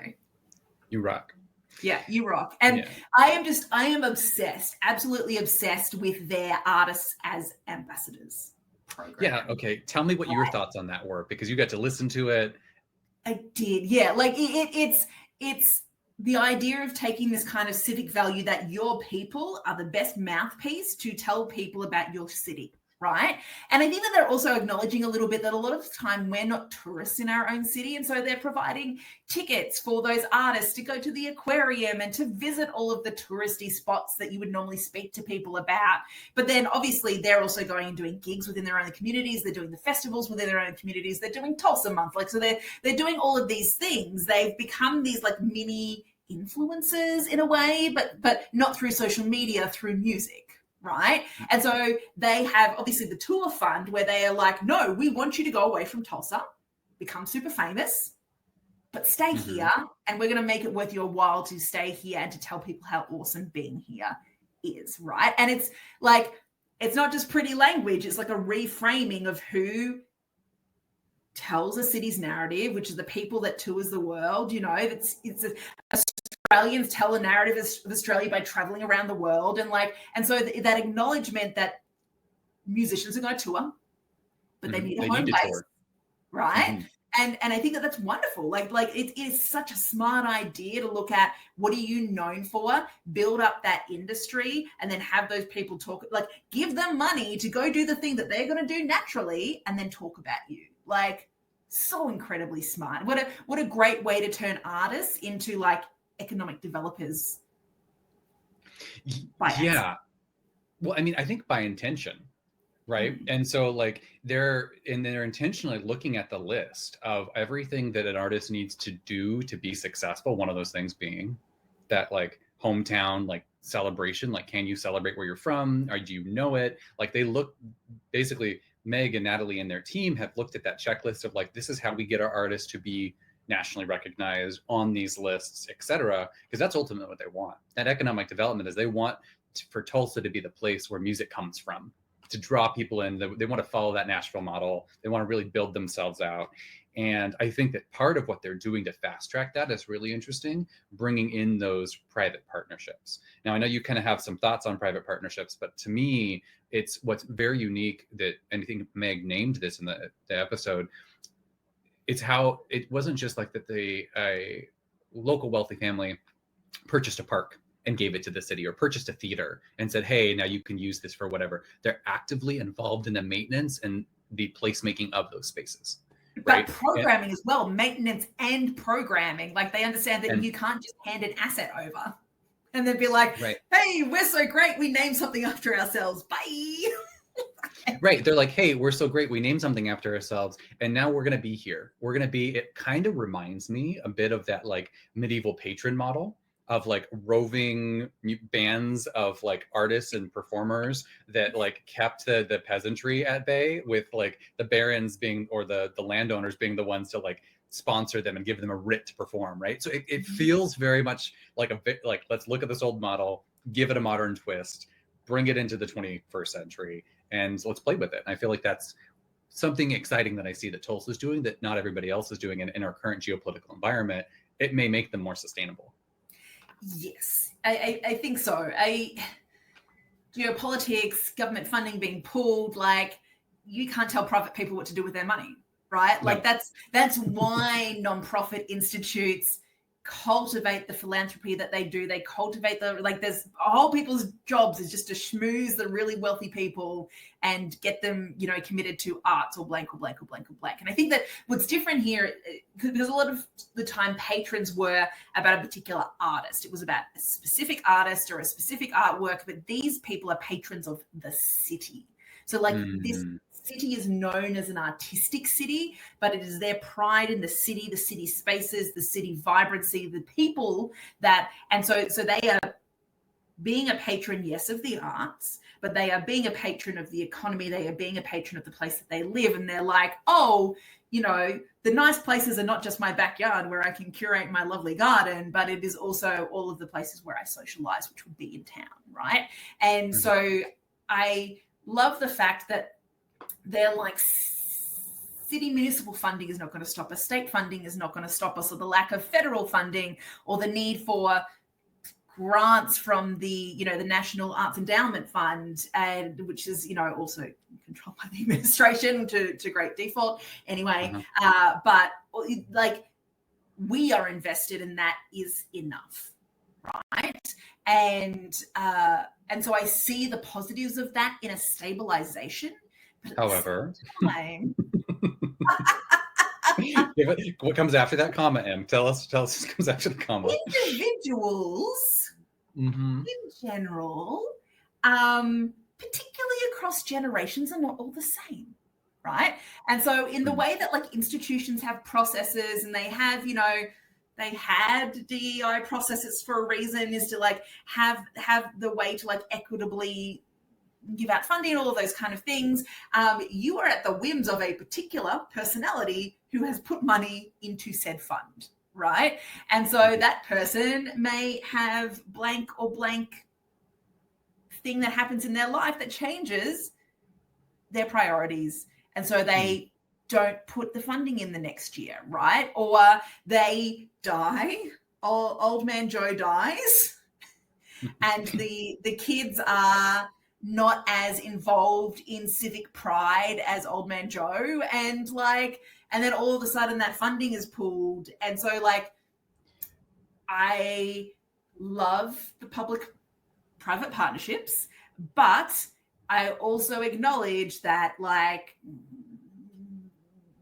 you rock. Yeah, you rock. And yeah. I am obsessed, absolutely obsessed with their artists as ambassadors program. Yeah. Okay. Tell me what your thoughts on that were, because you got to listen to it. I did. Yeah. Like it's the idea of taking this kind of civic value that your people are the best mouthpiece to tell people about your city. Right. And I think that they're also acknowledging a little bit that a lot of the time we're not tourists in our own city. And so they're providing tickets for those artists to go to the aquarium and to visit all of the touristy spots that you would normally speak to people about. But then obviously they're also going and doing gigs within their own communities. They're doing the festivals within their own communities. They're doing Tulsa Month. Like, so they're doing all of these things. They've become these like mini influencers in a way, but not through social media, through music, right? And so they have obviously the tour fund where they are like, no, we want you to go away from Tulsa, become super famous, but stay here, and we're going to make it worth your while to stay here and to tell people how awesome being here is, right? And it's like, it's not just pretty language, it's like a reframing of who tells a city's narrative, which is the people that tours the world. You know, Australians tell a narrative of Australia by traveling around the world, and so that acknowledgement that musicians are going to tour, but they need a home base, right? And I think that that's wonderful. Like it is such a smart idea to look at what are you known for, build up that industry, and then have those people talk, like give them money to go do the thing that they're going to do naturally, and then talk about you. Like, so incredibly smart. What a great way to turn artists into like economic developers. Yeah. Well, I mean, I think by intention. Right. And so like they're intentionally looking at the list of everything that an artist needs to do to be successful. One of those things being that like hometown, like celebration, like, can you celebrate where you're from? Or do you know it? Like they look, basically Meg and Natalie and their team have looked at that checklist of like, this is how we get our artists to be nationally recognized on these lists, et cetera. Because that's ultimately what they want. That economic development is they want for Tulsa to be the place where music comes from, to draw people in. They want to follow that Nashville model. They want to really build themselves out. And I think that part of what they're doing to fast track that is really interesting, bringing in those private partnerships. Now, I know you kind of have some thoughts on private partnerships, but to me, it's what's very unique that, and I think Meg named this in the episode, it's how it wasn't just like that a local wealthy family purchased a park and gave it to the city, or purchased a theater and said, hey, now you can use this for whatever. They're actively involved in the maintenance and the placemaking of those spaces. Right? But programming as well, maintenance and programming. Like they understand that you can't just hand an asset over and then be like, hey, we're so great, we named something after ourselves. Bye. Right. They're like, hey, we're so great, we named something after ourselves, and now we're going to be here. We're going to be, it kind of reminds me a bit of that like medieval patron model of like roving bands of like artists and performers that like kept the peasantry at bay, with like the barons being, or the landowners being the ones to like sponsor them and give them a writ to perform, right? So it feels very much like a bit like, let's look at this old model, give it a modern twist, bring it into the 21st century, and let's play with it. And I feel like that's something exciting that I see that Tulsa is doing that not everybody else is doing in our current geopolitical environment. It may make them more sustainable. Yes, I think so. Geopolitics, government funding being pulled, like you can't tell private people what to do with their money, right? Like that's why nonprofit institutes cultivate the philanthropy that they do. They cultivate there's a whole people's jobs is just to schmooze the really wealthy people and get them, committed to arts or blank or blank or blank or blank. And I think that what's different here, because a lot of the time patrons were about a particular artist. It was about a specific artist or a specific artwork, but these people are patrons of the city. So this city is known as an artistic city, but it is their pride in the city spaces, the city vibrancy, the people and so they are being a patron, yes, of the arts, but they are being a patron of the economy. They are being a patron of the place that they live. And they're like, oh, the nice places are not just my backyard where I can curate my lovely garden, but it is also all of the places where I socialize, which would be in town, right? And so I love the fact that they're like, city municipal funding is not going to stop us, state funding is not going to stop us, or the lack of federal funding, or the need for grants from the National Arts Endowment Fund, and which is also controlled by the administration to great default anyway. But like we are invested, and that is enough, right? And so I see the positives of that in a stabilization. However, what comes after that comma, Em? Tell us what comes after the comma. Individuals in general, particularly across generations, are not all the same, right? And so in the way that like institutions have processes, and they have, they had DEI processes for a reason, is to like have the way to like equitably give out funding, all of those kind of things. You are at the whims of a particular personality who has put money into said fund, right? And so that person may have blank or blank thing that happens in their life that changes their priorities. And so they don't put the funding in the next year, right? Or they die, old man Joe dies, and the kids are not as involved in civic pride as old man Joe, and then all of a sudden that funding is pulled. And so like, I love the public-private partnerships, but I also acknowledge that like,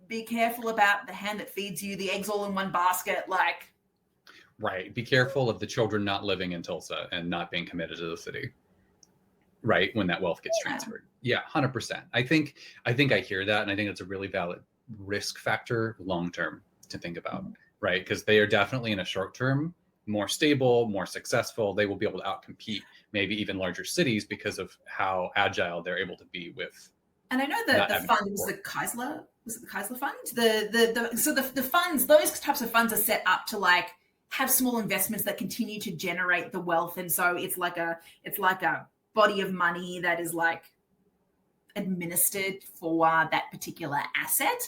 be careful about the hand that feeds you, the eggs all in one basket, like. Right. Be careful of the children not living in Tulsa and not being committed to the city. Right, when that wealth gets transferred. Yeah, 100%. I think I hear that, and I think it's a really valid risk factor long term to think about, right? Because they are definitely in a short term more stable, more successful. They will be able to outcompete maybe even larger cities because of how agile they're able to be with. And I know that the fund was the Keisler Fund. So the funds, those types of funds are set up to like have small investments that continue to generate the wealth, and so it's like a body of money that is like administered for that particular asset.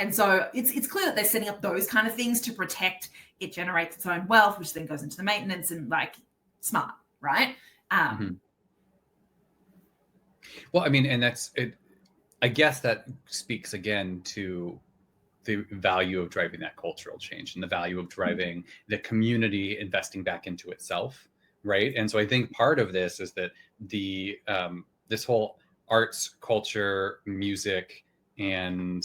And so it's clear that they're setting up those kind of things to protect it, generates its own wealth, which then goes into the maintenance, and like smart, right? Well, I mean, and that's it. I guess that speaks again to the value of driving that cultural change and the value of driving the community investing back into itself. Right. And so I think part of this is that the this whole arts, culture, music, and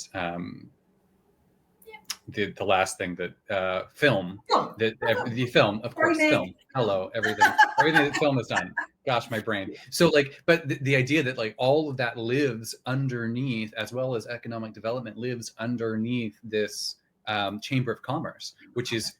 the last thing that film, the film, of course, film. Hello, everything that film has done. Gosh, my brain. So like, but the idea that like all of that lives underneath, as well as economic development lives underneath this Chamber of Commerce, which is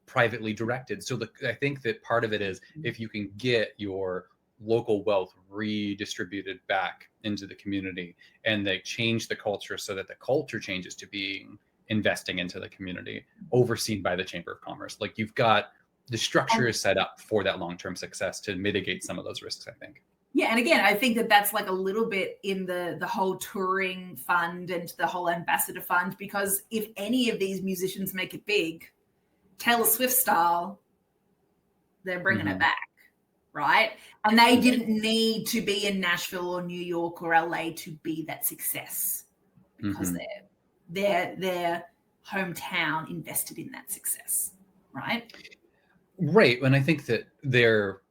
privately directed. So I think that part of it is if you can get your local wealth redistributed back into the community, and they change the culture so that the culture changes to being investing into the community, overseen by the Chamber of Commerce. Like you've got the structure is set up for that long-term success to mitigate some of those risks, I think. Yeah, and again, I think that that's like a little bit in the whole touring fund and the whole ambassador fund, because if any of these musicians make it big, Taylor Swift style, they're bringing it back, right? And they didn't need to be in Nashville or New York or LA to be that success, because their hometown invested in that success, right? Right, and I think that they're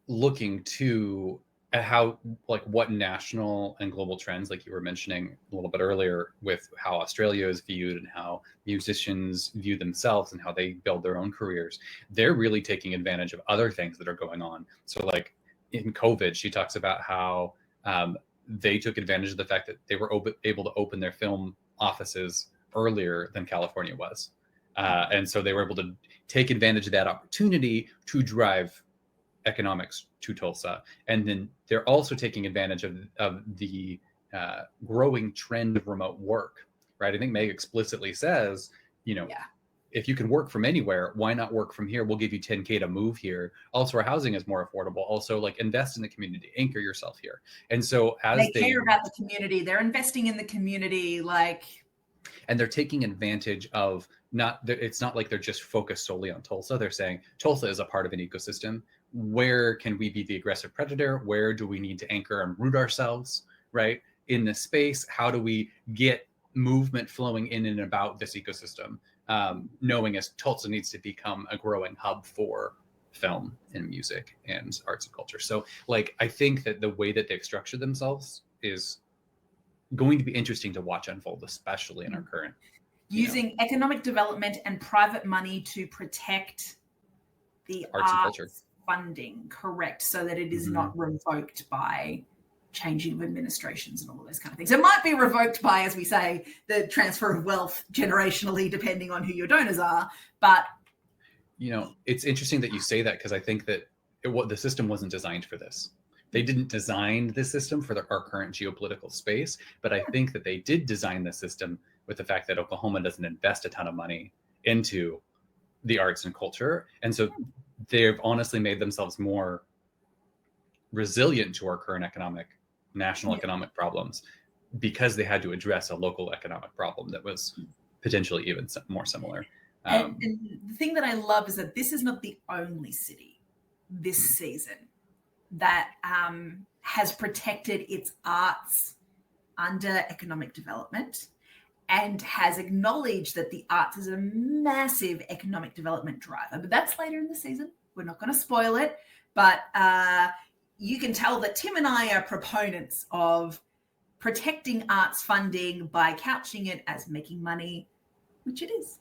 looking to at how, like, what national and global trends, like you were mentioning a little bit earlier, with how Australia is viewed and how musicians view themselves and how they build their own careers. They're really taking advantage of other things that are going on. So like in COVID, she talks about how they took advantage of the fact that they were able to open their film offices earlier than California was. And so they were able to take advantage of that opportunity to drive economics to Tulsa. And then they're also taking advantage of the growing trend of remote work, right? I think Meg explicitly says, if you can work from anywhere, why not work from here? We'll give you $10K to move here. Also, our housing is more affordable. Also, like, invest in the community, anchor yourself here. And so as they care about the community, they're investing in the community, and they're taking advantage of it's not like they're just focused solely on Tulsa. They're saying Tulsa is a part of an ecosystem. Where can we be the aggressive predator? Where do we need to anchor and root ourselves, right? In this space, how do we get movement flowing in and about this ecosystem? Knowing as Tulsa needs to become a growing hub for film and music and arts and culture. So like, I think that the way that they've structured themselves is going to be interesting to watch unfold, especially in our current. Using economic development and private money to protect the arts and culture funding, correct, so that it is not revoked by changing of administrations and all of those kind of things. It might be revoked by, as we say, the transfer of wealth generationally, depending on who your donors are, but it's interesting that you say that, because I think that the system wasn't designed for this. They didn't design the system for our current geopolitical space, but I think that they did design the system with the fact that Oklahoma doesn't invest a ton of money into the arts and culture. And so they've honestly made themselves more resilient to our current national economic problems, because they had to address a local economic problem that was potentially even more similar. And the thing that I love is that this is not the only city this season that has protected its arts under economic development and has acknowledged that the arts is a massive economic development driver. But that's later in the season. We're not going to spoil it. But you can tell that Tim and I are proponents of protecting arts funding by couching it as making money, which it is.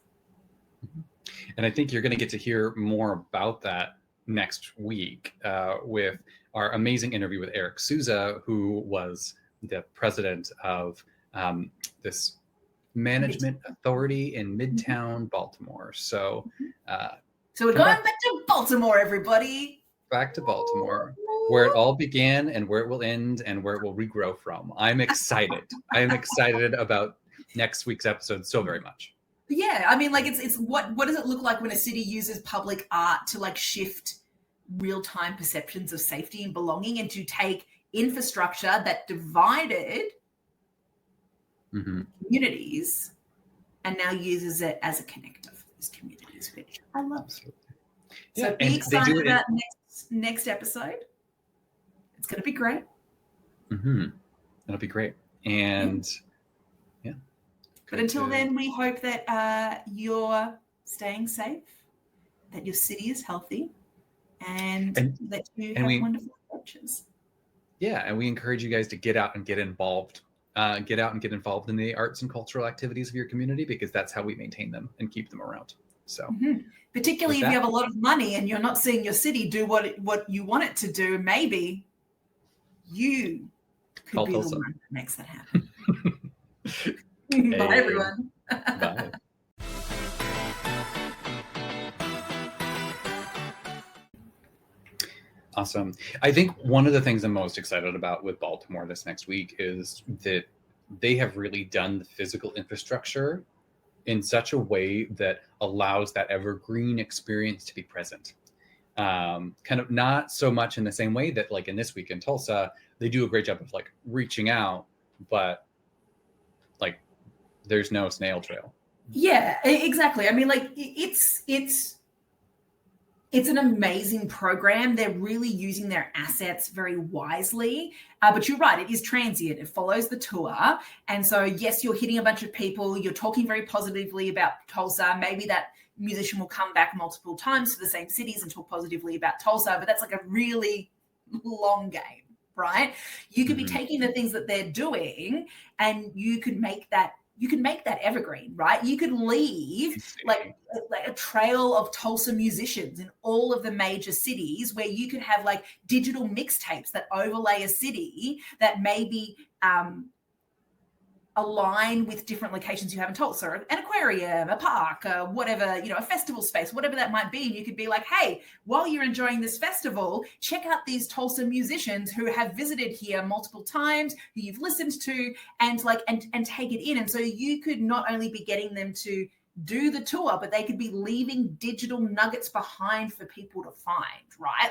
And I think you're going to get to hear more about that next week with our amazing interview with Eric Souza, who was the president of this management authority in Midtown Baltimore. So we're going back to Baltimore, everybody. Back to Baltimore, where it all began and where it will end and where it will regrow from. I'm excited. I am excited about next week's episode so very much. Yeah, I mean, like it's what does it look like when a city uses public art to like shift real-time perceptions of safety and belonging, and to take infrastructure that divided communities and now uses it as a connector for those communities, which I love. So be excited about next episode. It's going to be great. It'll be great. And but until then, we hope that you're staying safe, that your city is healthy, and that you have wonderful adventures. Yeah, and we encourage you guys to get out and get involved. Get out and get involved in the arts and cultural activities of your community, because that's how we maintain them and keep them around. So, particularly if you have a lot of money and you're not seeing your city do what you want it to do, maybe you could be the one that makes that happen. Bye, everyone. Bye. Awesome. I think one of the things I'm most excited about with Baltimore this next week is that they have really done the physical infrastructure in such a way that allows that evergreen experience to be present. Kind of not so much in the same way that, like in this week in Tulsa, they do a great job of like reaching out, but like there's no snail trail. Yeah, exactly. I mean, like it's an amazing program. They're really using their assets very wisely. But you're right, it is transient. It follows the tour. And so, yes, you're hitting a bunch of people. You're talking very positively about Tulsa. Maybe that musician will come back multiple times to the same cities and talk positively about Tulsa. But that's like a really long game, right? You could be taking the things that they're doing and you could make that evergreen, right? You could leave like a trail of Tulsa musicians in all of the major cities, where you could have like digital mixtapes that overlay a city that maybe align with different locations you have in Tulsa, an aquarium, a park, whatever, a festival space, whatever that might be. And you could be like, hey, while you're enjoying this festival, check out these Tulsa musicians who have visited here multiple times, who you've listened to, and take it in. And so you could not only be getting them to do the tour, but they could be leaving digital nuggets behind for people to find, right?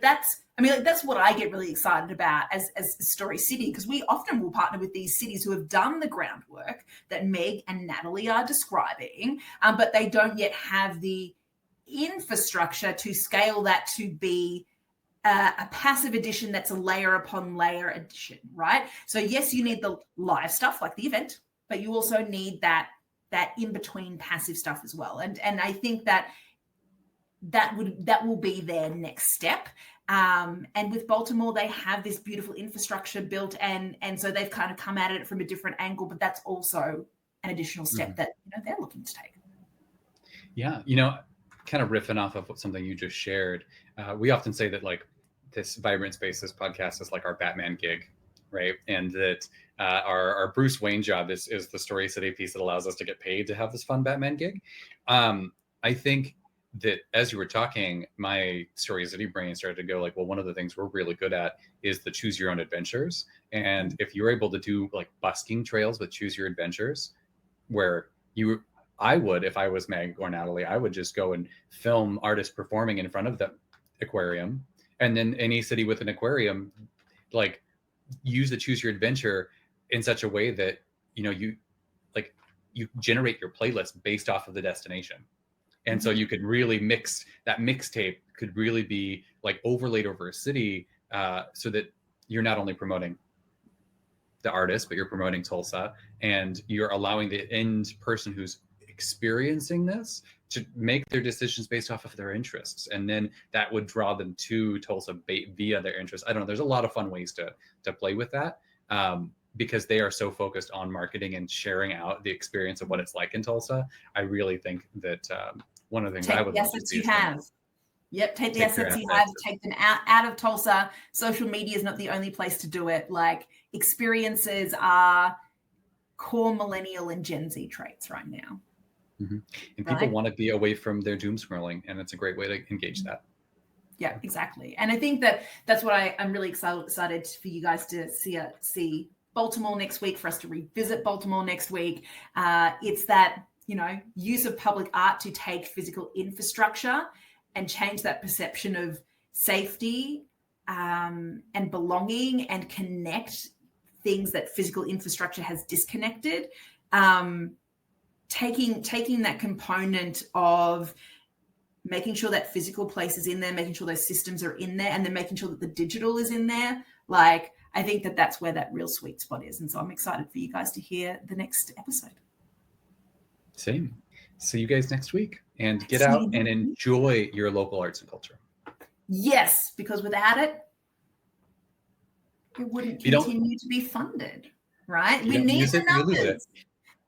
That's what I get really excited about as Story City, because we often will partner with these cities who have done the groundwork that Meg and Natalie are describing, but they don't yet have the infrastructure to scale that to be a passive edition that's a layer upon layer edition, right? So yes, you need the live stuff like the event, but you also need that in-between passive stuff as well. And I think that will be their next step. And with Baltimore, they have this beautiful infrastructure built, and so they've kind of come at it from a different angle, but that's also an additional step that they're looking to take. Yeah, kind of riffing off of something you just shared, we often say that like this Vibrant Space, this podcast is like our Batman gig, right? And that our Bruce Wayne job is the Story City piece that allows us to get paid to have this fun Batman gig. I think that as you were talking, my Story City brain started to go like, well, one of the things we're really good at is the choose your own adventures. And if you're able to do like busking trails with choose your adventures, where I would, if I was Meg or Natalie, I would just go and film artists performing in front of the aquarium. And then any city with an aquarium, like use the choose your adventure in such a way that, you generate your playlist based off of the destination. And so you could really that mixtape could really be like overlaid over a city, so that you're not only promoting the artist, but you're promoting Tulsa, and you're allowing the end person who's experiencing this to make their decisions based off of their interests. And then that would draw them to Tulsa via their interests. I don't know. There's a lot of fun ways to play with that, because they are so focused on marketing and sharing out the experience of what it's like in Tulsa. I really think that one of the things I would love to see is Yep, take the assets you have, take them out of Tulsa. Social media is not the only place to do it. Like, experiences are core millennial and Gen Z traits right now. Mm-hmm. And people want to be away from their doom scrolling, and it's a great way to engage that. Yeah, exactly. And I think that's what I'm really excited for you guys to see Baltimore next week, for us to revisit Baltimore next week. It's that, use of public art to take physical infrastructure and change that perception of safety and belonging, and connect things that physical infrastructure has disconnected. Taking that component of making sure that physical place is in there, making sure those systems are in there, and then making sure that the digital is in there. Like, I think that's where that real sweet spot is. And so I'm excited for you guys to hear the next episode. Same. See you guys next week, and get out and enjoy your local arts and culture. Yes, because without it, it wouldn't continue to be funded, right? We need the numbers.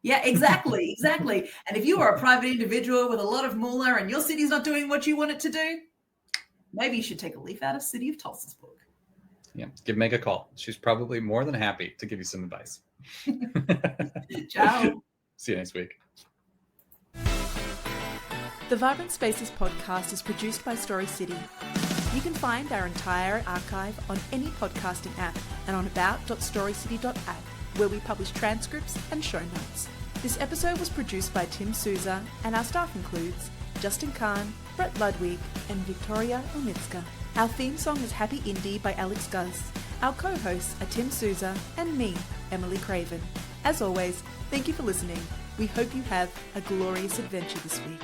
Yeah, exactly. And if you are a private individual with a lot of moolah and your city's not doing what you want it to do, maybe you should take a leaf out of City of Tulsa's book. Yeah, give Meg a call. She's probably more than happy to give you some advice. Ciao. See you next week. The Vibrant Spaces podcast is produced by Story City. You can find our entire archive on any podcasting app and on about.storycity.app, where we publish transcripts and show notes. This episode was produced by Tim Souza, and our staff includes Justin Kahn, Brett Ludwig, and Victoria Omitska. Our theme song is Happy Indie by Alex Guz. Our co-hosts are Tim Souza and me, Emily Craven. As always, thank you for listening. We hope you have a glorious adventure this week.